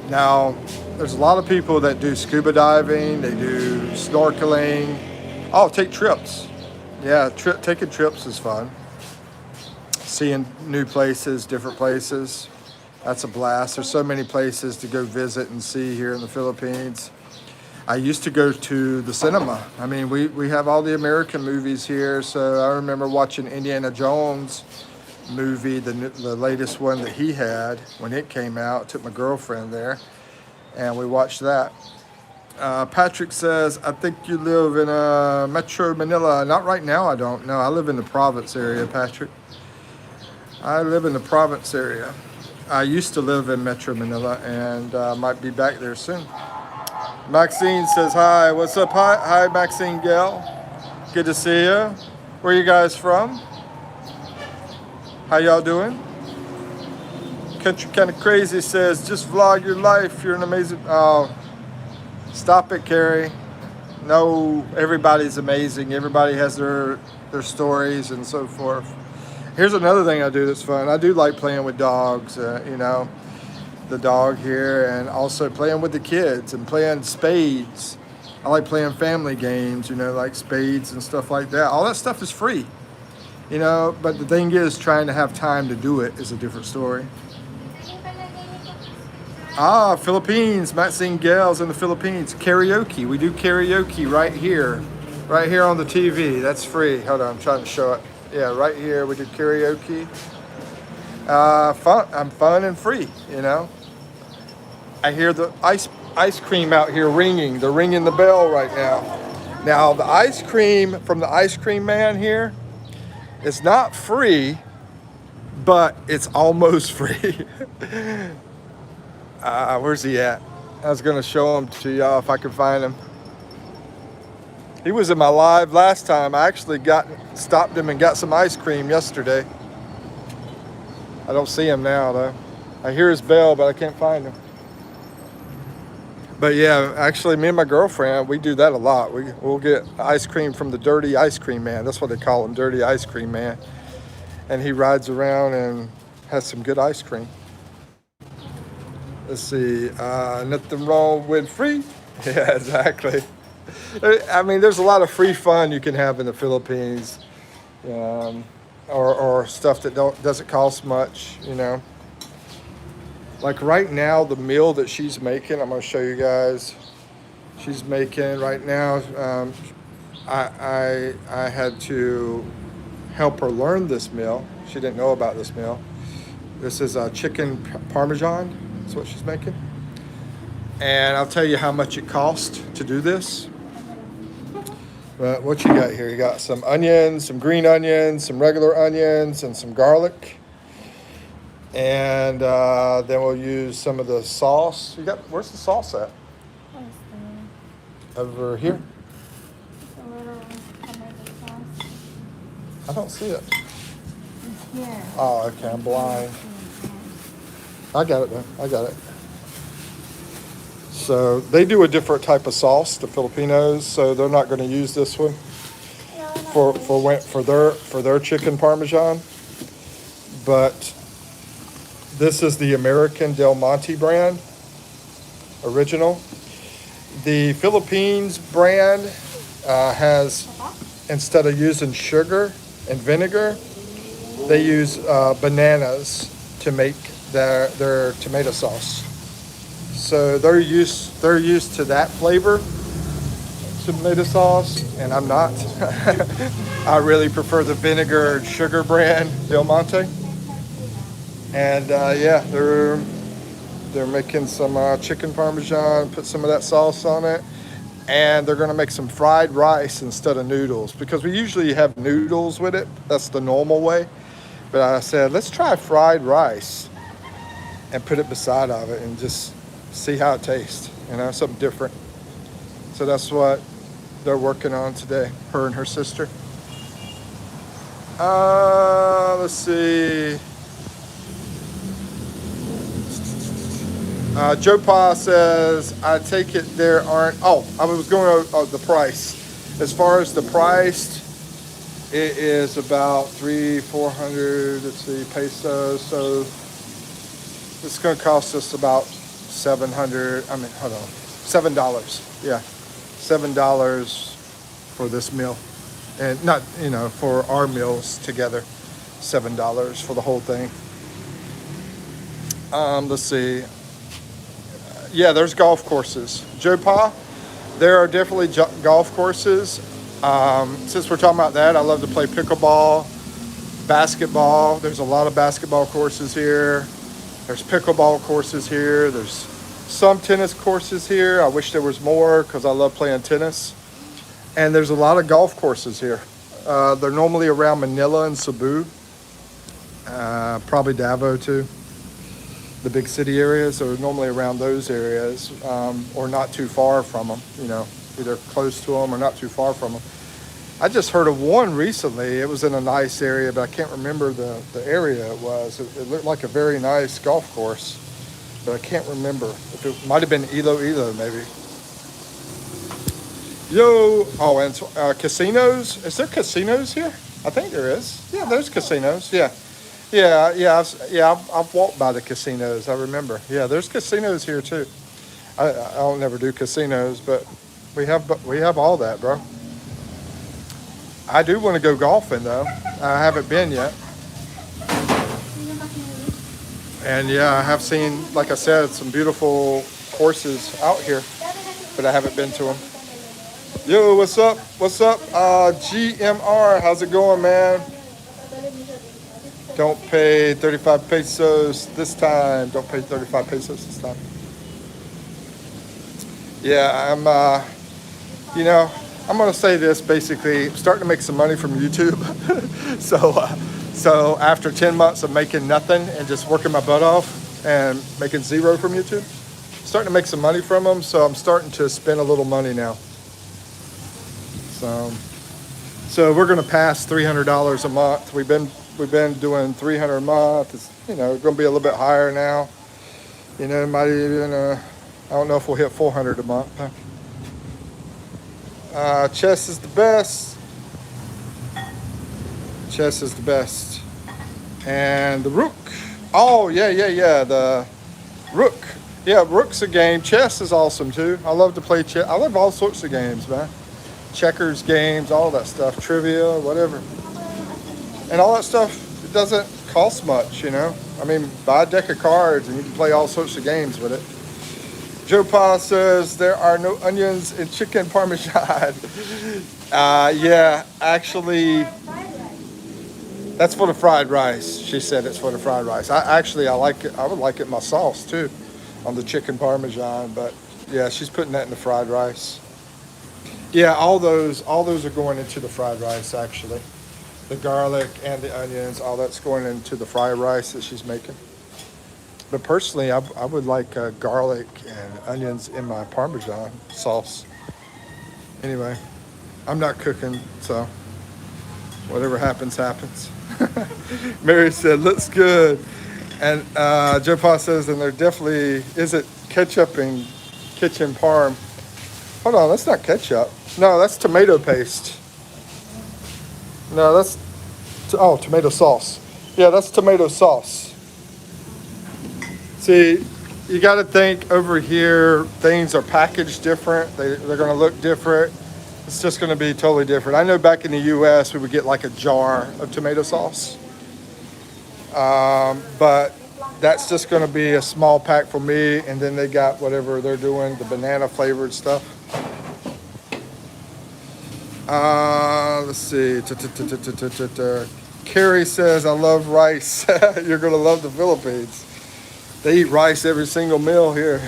Now, there's a lot of people that do scuba diving, they do snorkeling. Oh, take trips. Yeah, taking trips is fun. Seeing new places, different places. That's a blast. There's so many places to go visit and see here in the Philippines. I used to go to the cinema. I mean, we have all the American movies here. So I remember watching Indiana Jones movie, the latest one that he had when it came out. Took my girlfriend there, and we watched that. Patrick says, I think you live in Metro Manila. Not right now, I don't. No, I live in the province area, Patrick. I live in the province area. I used to live in Metro Manila and might be back there soon. Maxine says, hi. What's up? Hi, Maxine Gale. Good to see you. Where you guys from? How y'all doing? Country Kind of Crazy says, just vlog your life. You're an amazing... Oh, stop it, Carrie. No, everybody's amazing. Everybody has their stories and so forth. Here's another thing I do that's fun. I do like playing with dogs, you know, the dog here, and also playing with the kids and playing spades. I like playing family games, you know, like spades and stuff like that. All that stuff is free, you know, but the thing is, trying to have time to do it is a different story. Ah, Philippines. Maxine Gales in the Philippines. Karaoke. We do karaoke right here on the TV. That's free. Hold on, I'm trying to show it. Yeah, right here we do karaoke. Fun. I'm fun and free, you know. I hear the ice cream out here ringing. They're ringing the bell right now. Now the ice cream from the ice cream man here is not free, but it's almost free. Where's he at? I was gonna show him to y'all if I could find him. He was in my live last time. I actually stopped him and got some ice cream yesterday. I don't see him now though. I hear his bell, but I can't find him. But yeah, actually me and my girlfriend, we do that a lot. We'll get ice cream from the dirty ice cream man. That's what they call him, dirty ice cream man. And he rides around and has some good ice cream. Let's see, nothing wrong with free. Yeah, exactly. I mean, there's a lot of free fun you can have in the Philippines, or stuff that doesn't cost much, you know. Like right now, the meal that she's making, I'm gonna show you guys. She's making right now. I had to help her learn this meal. She didn't know about this meal. This is chicken parmesan. That's what she's making. And I'll tell you how much it cost to do this. But what you got here? You got some onions, some green onions, some regular onions, and some garlic. And then we'll use some of the sauce. Where's the sauce at? Over here. A little tomato sauce. I don't see it. It's here. Oh, okay. I'm blind. I got it though. I got it. So they do a different type of sauce, the Filipinos. So they're not going to use this one for their chicken parmesan. But this is the American Del Monte brand, original. The Philippines brand has, instead of using sugar and vinegar, they use bananas to make their tomato sauce. So they're used to that flavor, tomato sauce, and I'm not. I really prefer the vinegar and sugar brand, Del Monte. And yeah, they're making some chicken parmesan, put some of that sauce on it, and they're gonna make some fried rice instead of noodles, because we usually have noodles with it. That's the normal way. But I said, let's try fried rice and put it beside of it and just see how it tastes, you know, something different. So that's what they're working on today, her and her sister. Let's see. Joe Pa says, I take it there aren't, I was going over the price. As far as the price, it is about 300-400, let's see, pesos. So it's going to cost us about 700. I mean, hold on, $7. Yeah, $7 for this meal, and not for our meals together, $7 for the whole thing. Let's see. Yeah, there's golf courses. Joe Pa, there are definitely golf courses. Since we're talking about that, I love to play pickleball, basketball. There's a lot of basketball courses here. There's pickleball courses here. There's some tennis courses here. I wish there was more because I love playing tennis. And there's a lot of golf courses here. They're normally around Manila and Cebu, probably Davao too. The big city areas are normally around those areas, or not too far from them, either close to them or not too far from them. I just heard of one recently. It was in a nice area, but I can't remember the area it was. It looked like a very nice golf course, but I can't remember. If it might have been Iloilo, maybe. And casinos. Is there casinos here? I think there is. Yeah, there's casinos. Yeah. I've walked by the casinos. I remember. Yeah, there's casinos here too. I don't never do casinos, but we have all that, bro. I do want to go golfing though. I haven't been yet. And yeah, I have seen, like I said, some beautiful courses out here, but I haven't been to them. Yo, what's up? What's up? GMR, how's it going, man? Don't pay 35 pesos this time. Don't pay 35 pesos this time. Yeah, I'm going to say this basically. I'm starting to make some money from YouTube. So after 10 months of making nothing and just working my butt off and making zero from YouTube, I'm starting to make some money from them. So I'm starting to spend a little money now. So we're going to pass $300 a month. We've been doing 300 a month. It's going to be a little bit higher now. Might even I don't know if we'll hit 400 a month. Chess is the best. Chess is the best. And the rook. Oh yeah. The rook. Yeah, rook's a game. Chess is awesome too. I love to play chess. I love all sorts of games, man. Checkers games, all that stuff, trivia, whatever. And all that stuff, it doesn't cost much, I mean, buy a deck of cards and you can play all sorts of games with it. Joe Pa says there are no onions in chicken parmesan. Yeah, actually, that's for the fried rice. She said it's for the fried rice. I like it. I would like it in my sauce too, on the chicken parmesan. But yeah, she's putting that in the fried rice. Yeah, all those are going into the fried rice actually. The garlic and the onions, all that's going into the fried rice that she's making. But personally, I would like garlic and onions in my Parmesan sauce. Anyway, I'm not cooking, so whatever happens, happens. Mary said, looks good. And Joe Pa says, and there definitely isn't ketchup in kitchen parm. Hold on, that's not ketchup. No, that's tomato paste. No, that's, tomato sauce. Yeah, that's tomato sauce. See, you got to think over here, things are packaged different. They're going to look different. It's just going to be totally different. I know back in the U.S., we would get like a jar of tomato sauce. But that's just going to be a small pack for me. And then they got whatever they're doing, the banana flavored stuff. Let's see. Carrie says, I love rice. You're going to love the Philippines. They eat rice every single meal here.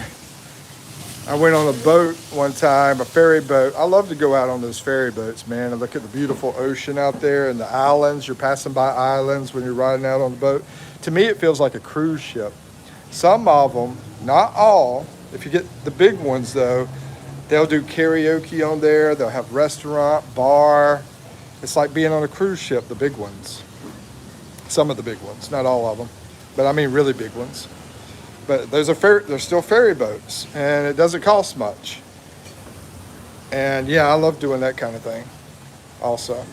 I went on a boat one time, a ferry boat. I love to go out on those ferry boats, man, and look at the beautiful ocean out there and the islands. You're passing by islands when you're riding out on the boat. To me, it feels like a cruise ship. Some of them, not all. If you get the big ones, though, they'll do karaoke on there. They'll have restaurant, bar. It's like being on a cruise ship, the big ones. Some of the big ones, not all of them, but I mean really big ones. But they're still ferry boats, and it doesn't cost much. And yeah, I love doing that kind of thing. Also,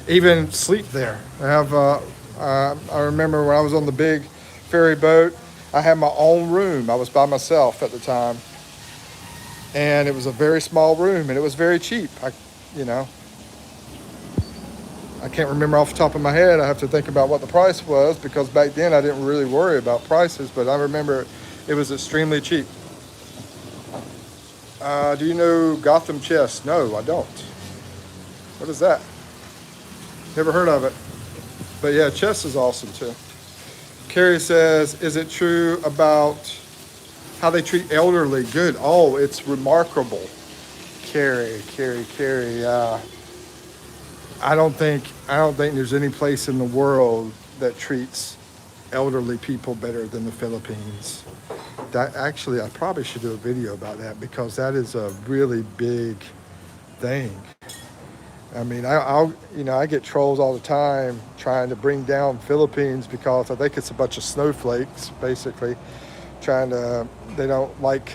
even sleep there. I remember when I was on the big ferry boat, I had my own room. I was by myself at the time, and it was a very small room, and it was very cheap. You know, I can't remember off the top of my head. I have to think about what the price was because back then I didn't really worry about prices, but I remember it was extremely cheap. Do you know Gotham Chess? No, I don't. What is that? Never heard of it. But yeah, chess is awesome too. Carrie says, is it true about how they treat elderly? Good. Oh, it's remarkable. Carrie. I don't think there's any place in the world that treats elderly people better than the Philippines. That actually, I probably should do a video about that because that is a really big thing. I mean, I get trolls all the time trying to bring down Philippines because I think it's a bunch of snowflakes, basically, they don't like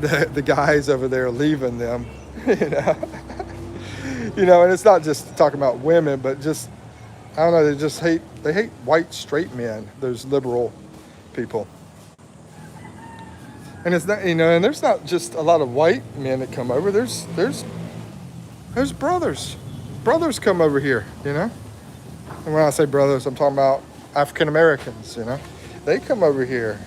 the guys over there leaving them, you know. And it's not just talking about women, but just, I don't know, they hate white straight men, those liberal people. And it's not, and there's not just a lot of white men that come over. There's brothers. Brothers come over here, And when I say brothers, I'm talking about African Americans, They come over here.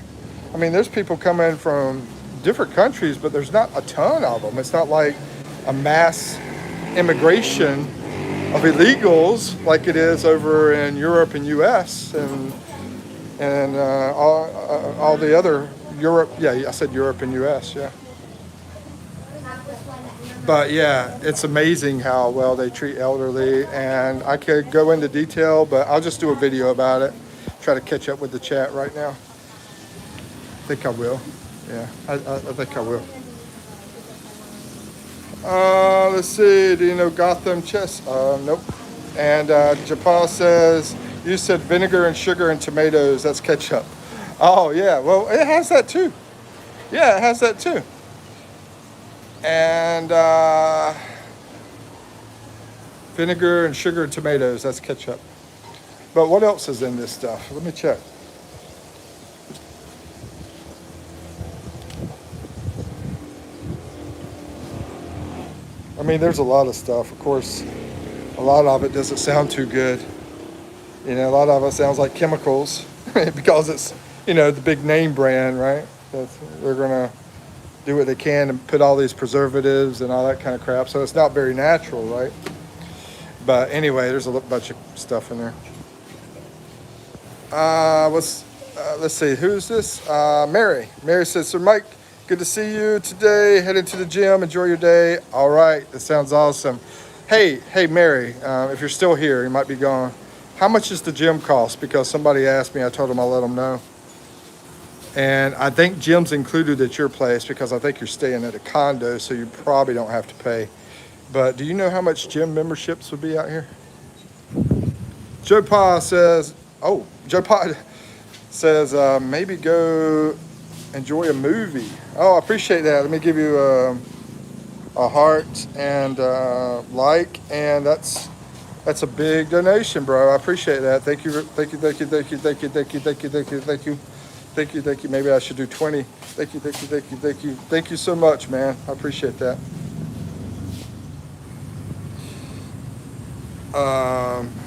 I mean, there's people coming from different countries, but there's not a ton of them. It's not like a mass immigration of illegals like it is over in Europe and U.S. and all the other Europe. Yeah, I said Europe and U.S. Yeah. But yeah, it's amazing how well they treat elderly, and I could go into detail, but I'll just do a video about it. Try to catch up with the chat right now. I think I will. Yeah, I think I will. Let's see. Do you know Gotham Chess? Nope. And Japal says, you said vinegar and sugar and tomatoes. That's ketchup. Oh, yeah. Well, it has that too. Yeah, it has that too. And vinegar and sugar and tomatoes. That's ketchup. But what else is in this stuff? Let me check. I mean, there's a lot of stuff. Of course, a lot of it doesn't sound too good. A lot of it sounds like chemicals because it's, the big name brand, right? They're going to do what they can and put all these preservatives and all that kind of crap. So it's not very natural, right? But anyway, there's a bunch of stuff in there. Let's see, who's this? Mary. Mary says, Sir Mike, good to see you today. Heading to the gym. Enjoy your day. All right. That sounds awesome. Hey, Mary, if you're still here, you might be gone. How much does the gym cost? Because somebody asked me. I told them I'll let them know. And I think gym's included at your place because I think you're staying at a condo, so you probably don't have to pay. But do you know how much gym memberships would be out here? Joe Pa says, maybe go enjoy a movie. Oh, I appreciate that. Let me give you a heart and like, and that's a big donation, bro. I appreciate that. Thank you. Maybe I should do 20. Thank you so much, man. I appreciate that.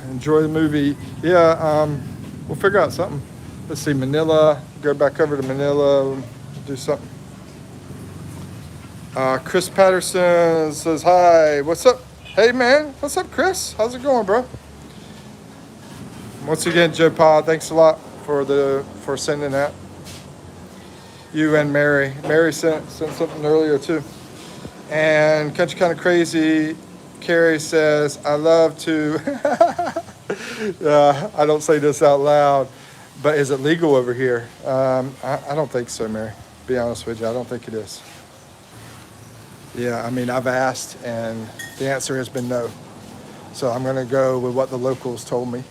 Enjoy the movie. Yeah, we'll figure out something. Let's see, Manila. Go back over to Manila. Do something. Chris Patterson says, hi. What's up? Hey, man. What's up, Chris? How's it going, bro? Once again, Joe Pa, thanks a lot for sending that. You and Mary. Mary sent something earlier, too. And Country Kind of Crazy, Carrie says, I love to... I don't say this out loud, but is it legal over here? I don't think so, Mary. To be honest with you, I don't think it is. Yeah, I mean, I've asked, and the answer has been no. So I'm going to go with what the locals told me.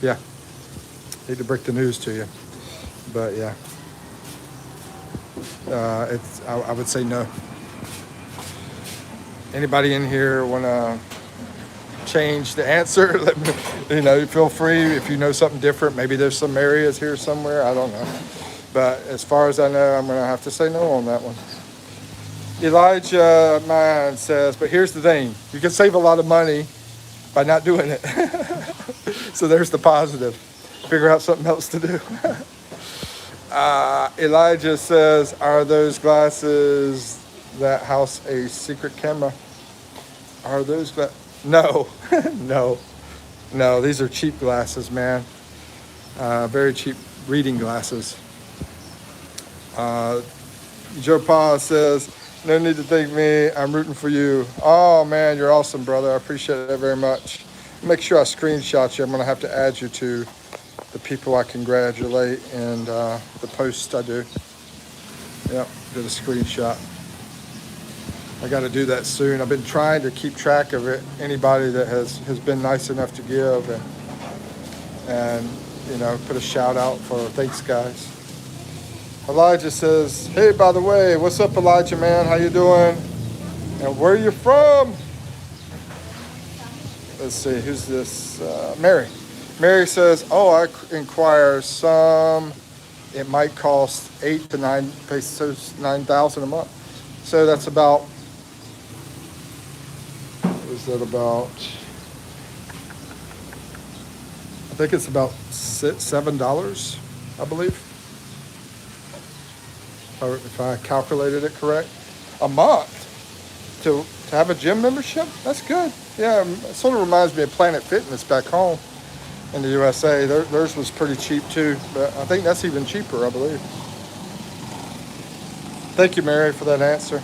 Yeah. Hate to break the news to you, but yeah. I would say no. Anybody in here want to change the answer, let me, feel free if you know something different. Maybe there's some areas here somewhere. I don't know. But as far as I know, I'm going to have to say no on that one. Elijah Mine says, but here's the thing. You can save a lot of money by not doing it. So there's the positive. Figure out something else to do. Elijah says, are those glasses that house a secret camera? Are those no. No, these are cheap glasses, man. Very cheap reading glasses. Joe Pa says, no need to thank me. I'm rooting for you. Oh, man, you're awesome, brother. I appreciate it very much. Make sure I screenshot you. I'm going to have to add you to the people I congratulate and the posts I do. Yep, did a screenshot. I got to do that soon. I've been trying to keep track of it. Anybody that has been nice enough to give and put a shout out for thanks, guys. Elijah says, hey, by the way, what's up, Elijah, man? How you doing? And where you from? Let's see, who's this? Mary. Mary says, oh, I inquire some. It might cost 8 to 9 pesos, 9,000 a month. So that's about, is that about, I think it's about $7, I believe. If I calculated it correct. A month to have a gym membership? That's good. Yeah, it sort of reminds me of Planet Fitness back home in the USA. Theirs was pretty cheap too, but I think that's even cheaper, I believe. Thank you, Mary, for that answer.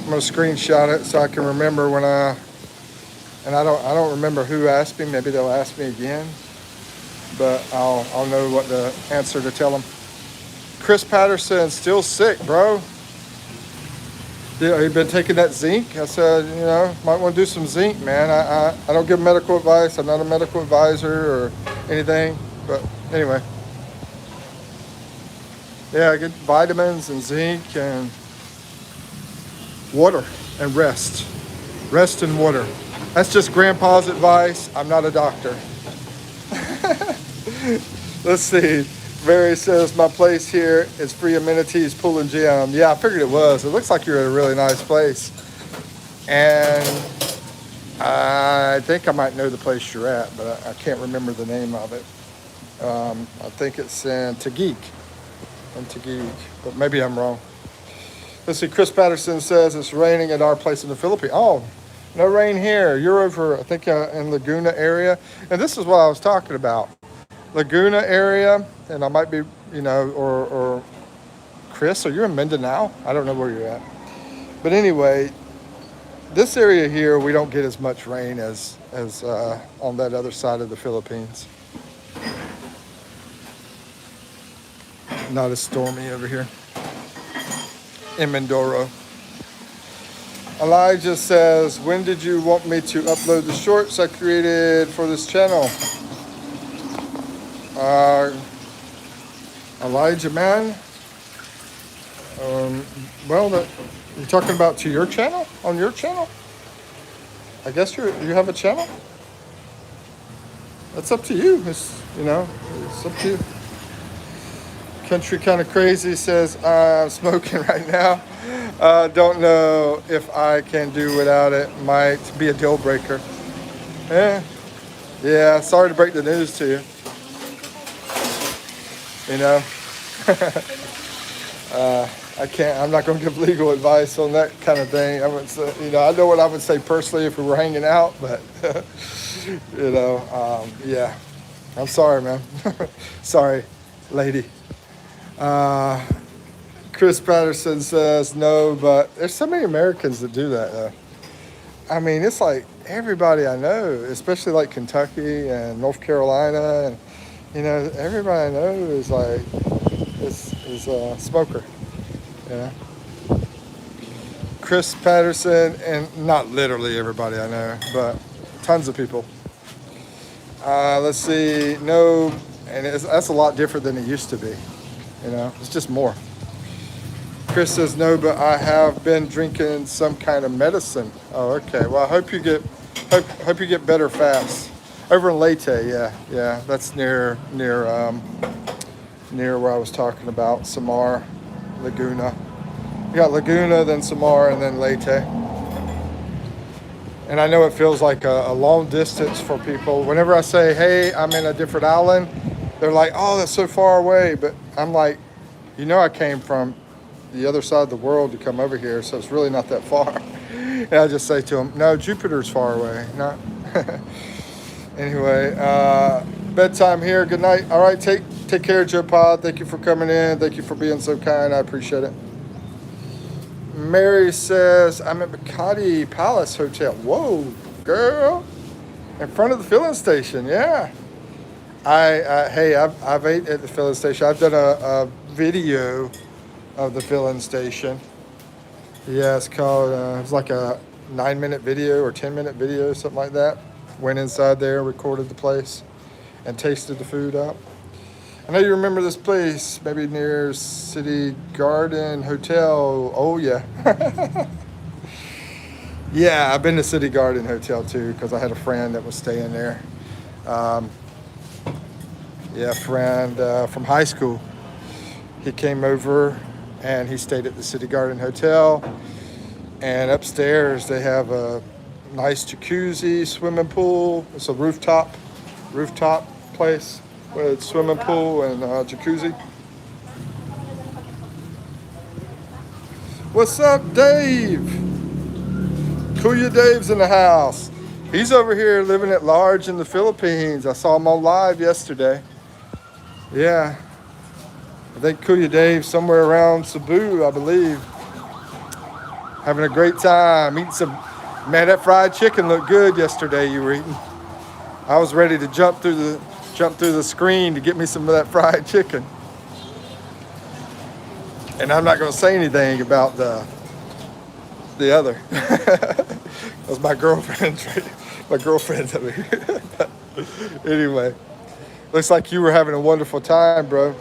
I'm gonna screenshot it so I can remember when I don't remember who asked me. Maybe they'll ask me again, but I'll know what the answer to tell them. Chris Patterson, still sick, bro. Yeah, you been taking that zinc? I said, might want to do some zinc, man. I don't give medical advice. I'm not a medical advisor or anything. But anyway. Yeah, I get vitamins and zinc and water and rest. Rest and water. That's just Grandpa's advice. I'm not a doctor. Let's see. Mary says, my place here is free amenities, pool and gym. Yeah, I figured it was. It looks like you're at a really nice place. And I think I might know the place you're at, but I can't remember the name of it. I think it's in Taguig. But maybe I'm wrong. Let's see, Chris Patterson says it's raining at our place in the Philippines. Oh, no rain here. You're over, I think, in Laguna area. And this is what I was talking about. Laguna area, and I might be, or Chris, are you in Mindanao? I don't know where you're at. But anyway, this area here, we don't get as much rain as on that other side of the Philippines. Not as stormy over here in Mindoro. Elijah says, when did you want me to upload the shorts I created for this channel? Elijah, man. Well, you're talking about to your channel? On your channel? I guess you have a channel? That's up to you. It's up to you. Country kind of crazy says, I'm smoking right now. Don't know if I can do without it. Might be a deal breaker. Yeah, sorry to break the news to you. I'm not going to give legal advice on that kind of thing. I would say, I know what I would say personally if we were hanging out, but, yeah, I'm sorry, man. Sorry, lady. Chris Patterson says no, but there's so many Americans that do that, though. I mean, it's like everybody I know, especially like Kentucky and North Carolina, and everybody I know is like is a smoker. Chris Patterson, and not literally everybody I know, but tons of people. Let's see, no, and that's a lot different than it used to be. It's just more. Chris says no, but I have been drinking some kind of medicine. Oh, okay. Well, I hope you get Hope you get better fast. Over in Leyte, yeah. That's near where I was talking about, Samar, Laguna. You got Laguna, then Samar, and then Leyte. And I know it feels like a long distance for people. Whenever I say, hey, I'm in a different island, they're like, oh, that's so far away. But I'm like, I came from the other side of the world to come over here, so it's really not that far. And I just say to them, no, Jupiter's far away. Not. Anyway, bedtime here. Good night. All right, take care, Joe Pod. Thank you for coming in. Thank you for being so kind. I appreciate it. Mary says, I'm at Makati Palace Hotel. Whoa, girl. In front of the filling station, yeah. I've ate at the filling station. I've done a video of the filling station. Yeah, it's called, it's like a 9-minute video or 10-minute video, something like that. Went inside there, recorded the place, and tasted the food out. I know you remember this place, maybe near City Garden Hotel. Oh, yeah. Yeah, I've been to City Garden Hotel, too, because I had a friend that was staying there. Friend from high school. He came over, and he stayed at the City Garden Hotel. And upstairs, they have a nice jacuzzi, swimming pool. It's a rooftop place with swimming pool and jacuzzi. What's up, Dave? Kuya Dave's in the house. He's over here living at large in the Philippines. I saw him on live yesterday. Yeah. I think Kuya Dave's somewhere around Cebu, I believe. Having a great time. Eating some... Man, that fried chicken looked good yesterday you were eating. I was ready to jump through the screen to get me some of that fried chicken. And I'm not going to say anything about the other. That was my girlfriend. My girlfriend's over here. Anyway, looks like you were having a wonderful time, bro.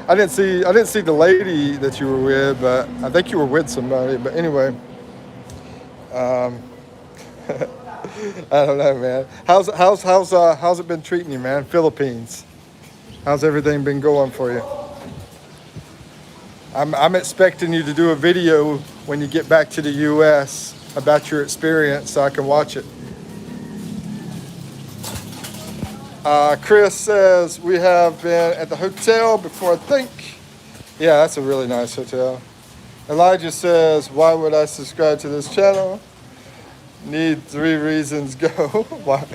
I didn't see the lady that you were with, but I think you were with somebody. But anyway, I don't know, man. How's it been treating you, man? Philippines. How's everything been going for you? I'm expecting you to do a video when you get back to the U.S. about your experience, so I can watch it. Chris says, we have been at the hotel before, I think. Yeah, that's a really nice hotel. Elijah says, why would I subscribe to this channel? Need 3 reasons, go. Why?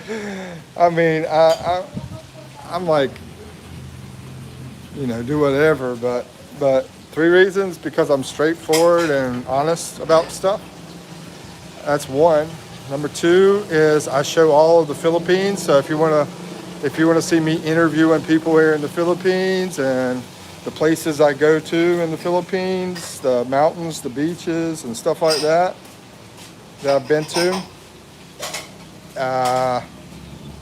I mean, I'm like, do whatever, but 3 reasons, because I'm straightforward and honest about stuff. That's 1. Number 2 is I show all of the Philippines, so if you want to see me interviewing people here in the Philippines and the places I go to in the Philippines, the mountains, the beaches, and stuff like that I've been to.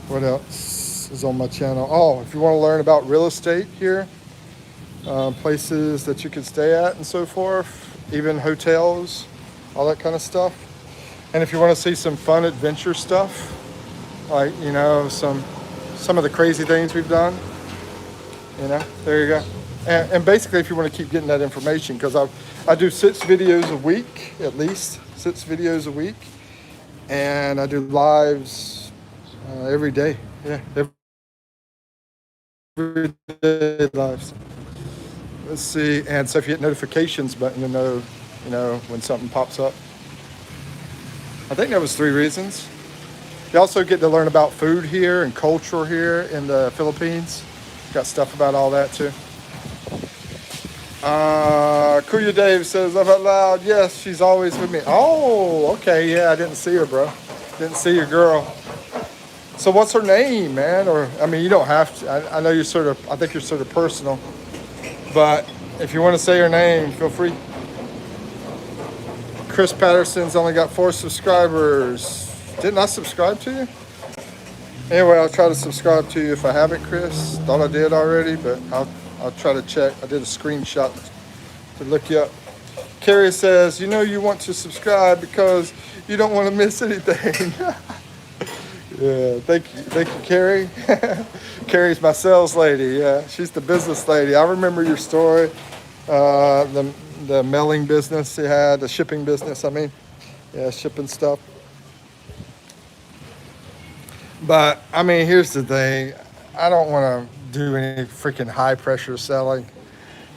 What else is on my channel? Oh, if you want to learn about real estate here, places that you can stay at and so forth, even hotels, all that kind of stuff. And if you want to see some fun adventure stuff, like, some of the crazy things we've done, there you go. And basically, if you want to keep getting that information, because I do 6 videos a week, at least 6 videos a week, and I do lives every day. Yeah, every day lives. Let's see, and so if you hit notifications button, you'll know when something pops up. I think that was 3 reasons. You also get to learn about food here and culture here in the Philippines. Got stuff about all that too. Kuya Dave says, laugh out loud. Yes, she's always with me. Oh, okay. Yeah, I didn't see her, bro. Didn't see your girl. So what's her name, man? Or, you don't have to. I know I think you're sort of personal. But if you want to say her name, feel free. Chris Patterson's only got 4 subscribers. Didn't I subscribe to you? Anyway, I'll try to subscribe to you if I haven't, Chris. Thought I did already, but I'll try to check. I did a screenshot to look you up. Carrie says, you want to subscribe because you don't want to miss anything. Yeah, thank you, Carrie. Carrie's my sales lady. Yeah, she's the business lady. I remember your story. The mailing business you had, the shipping business. I mean, yeah, shipping stuff. But I mean, here's the thing. I don't want to do any freaking high pressure selling.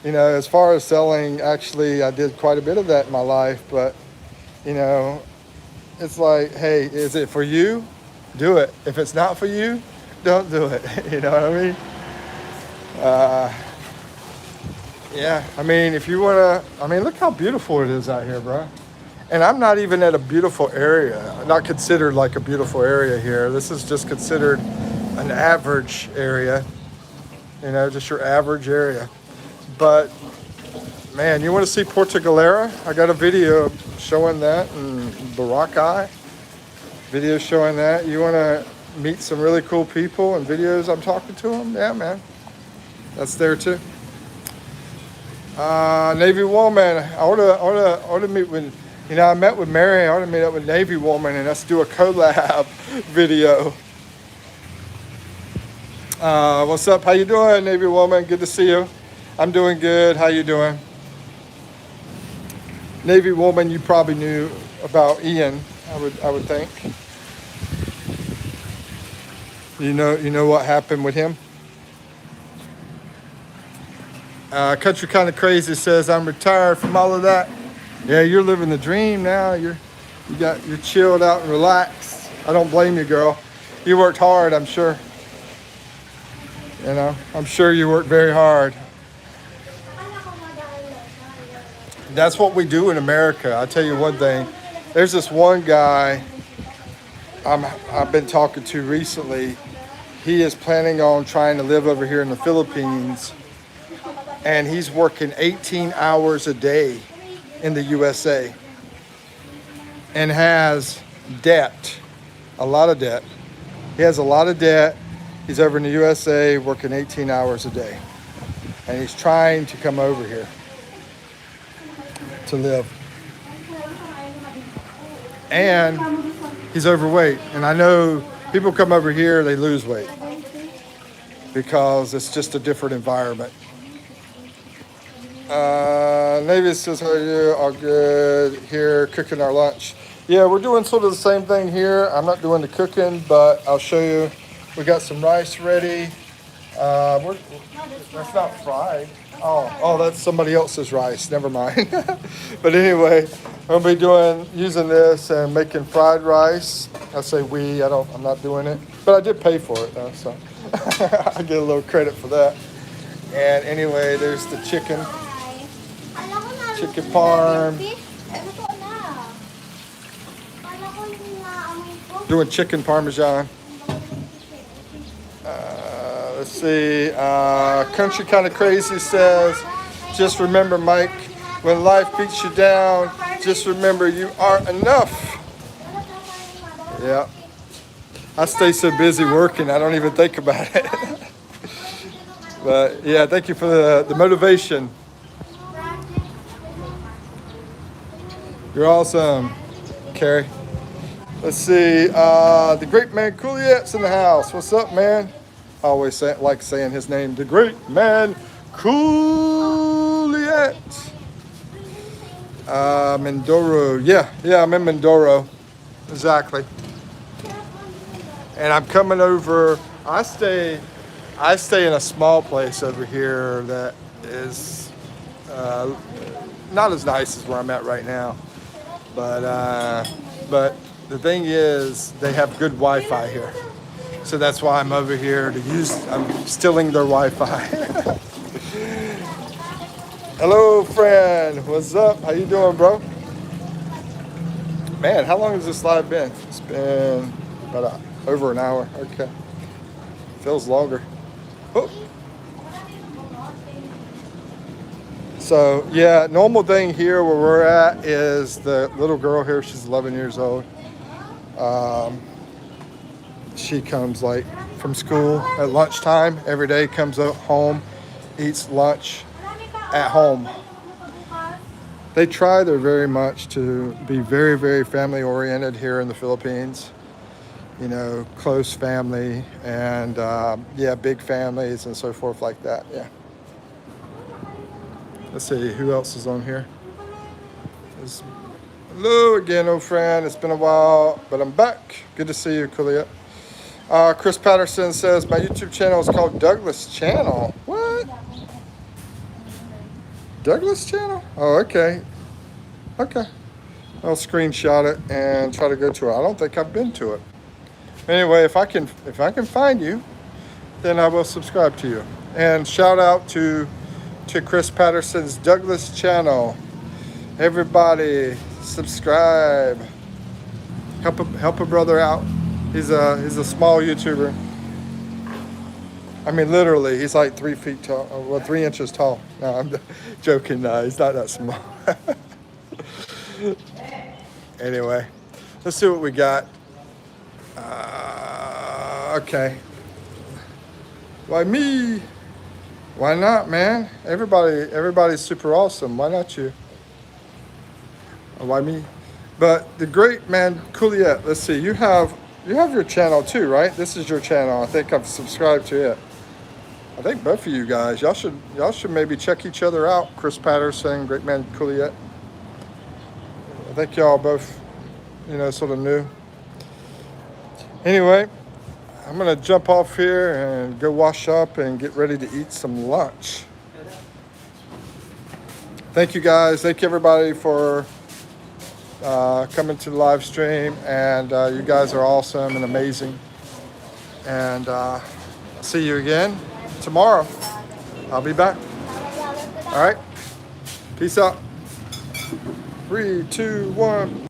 You know, as far as selling, actually, I did quite a bit of that in my life. But you know, it's like, hey, is it for you? Do it. If it's not for you, don't do it. You know what I mean? Uh, yeah. I mean, if you wanna, I mean, look how beautiful it is out here, bro. And I'm not even at a beautiful area. Not considered like a beautiful area here. This is just considered an average area. You know, just your average area. But man, you want to see Porto Galera? I got a video showing that, and Boracay. Video showing that. You want to meet some really cool people and videos I'm talking to them? Yeah, man. That's there too. Navy woman. I ought to meet with, you know, I met with Mary. I ought to meet up with Navy woman and let's do a collab video. What's up? How you doing, Navy woman? Good to see you. I'm doing good. How you doing? Navy woman, you probably knew about Ian, I would think. You know what happened with him? Country kind of crazy says I'm retired from all of that. Yeah, you're living the dream now. You're chilled out and relaxed. I don't blame you, girl. You worked hard, I'm sure. You know, I'm sure you worked very hard. That's what we do in America. I'll tell you one thing. There's this one guy I've been talking to recently. He is planning on trying to live over here in the Philippines, and he's working 18 hours a day in the USA and has debt, a lot of debt. He has a lot of debt. He's over in the USA working 18 hours a day, and he's trying to come over here to live. And he's overweight. And I know people come over here, they lose weight because it's just a different environment. Navy says, how are you? All good here, cooking our lunch. Yeah, we're doing sort of the same thing here. I'm not doing the cooking, but I'll show you. We got some rice ready. That's not fried. Oh, that's somebody else's rice. Never mind. But anyway, I'm gonna be using this and making fried rice. I say we. I'm not doing it, but I did pay for it though, so I get a little credit for that. And anyway, there's the chicken parm. Doing chicken parmesan. Let's see. Country kind of crazy says, just remember, Mike, when life beats you down, just remember you aren't enough. Yeah. I stay so busy working, I don't even think about it. But yeah, thank you for the motivation. You're awesome, Carrie. Let's see. The great man Cooliette's in the house. What's up, man? I always like saying his name. The great man Cooliette. Mindoro. Yeah, I'm in Mindoro. Exactly. And I'm coming over. I stay in a small place over here that is not as nice as where I'm at right now. But the thing is, they have good Wi-Fi here. So that's why I'm over here I'm stealing their Wi-Fi. Hello, friend. What's up? How you doing, bro? Man, how long has this live been? It's been about over an hour. Okay. Feels longer. Oh. So, yeah, normal thing here where we're at is the little girl here. She's 11 years old. She comes like from school at lunchtime every day, comes up home, eats lunch at home. They try their very much to be very, very family oriented here in the Philippines. you know, close family and yeah, big families and so forth like that. Yeah. Let's see who else is on here. There's, hello again, old friend. It's been a while, but I'm back. Good to see you, Kulia. Chris Patterson says my YouTube channel is called Douglas Channel. What? Douglas Channel? Oh, okay. Okay. I'll screenshot it and try to go to it. I don't think I've been to it. Anyway, if I can find you, then I will subscribe to you. And shout out to Chris Patterson's Douglas Channel. Everybody subscribe. Help a brother out. He's a small YouTuber. I mean, literally, he's like 3 feet tall. Well, 3 inches tall. No, I'm joking. No, he's not that small. Anyway, let's see what we got. Okay. Why me? Why not, man? Everybody's super awesome. Why not you? Why me? But the great man, Kuliet, let's see. You have your channel too, right? This is your channel. I think I've subscribed to it. I think both of you guys, y'all should maybe check each other out. Chris Patterson, great man, Kuliet. I think y'all both, you know, sort of new. Anyway, I'm gonna jump off here and go wash up and get ready to eat some lunch. Thank you guys. Thank you everybody for coming to the live stream. And you guys are awesome and amazing. And I'll see you again tomorrow. I'll be back. All right. Peace out. 3, 2, 1.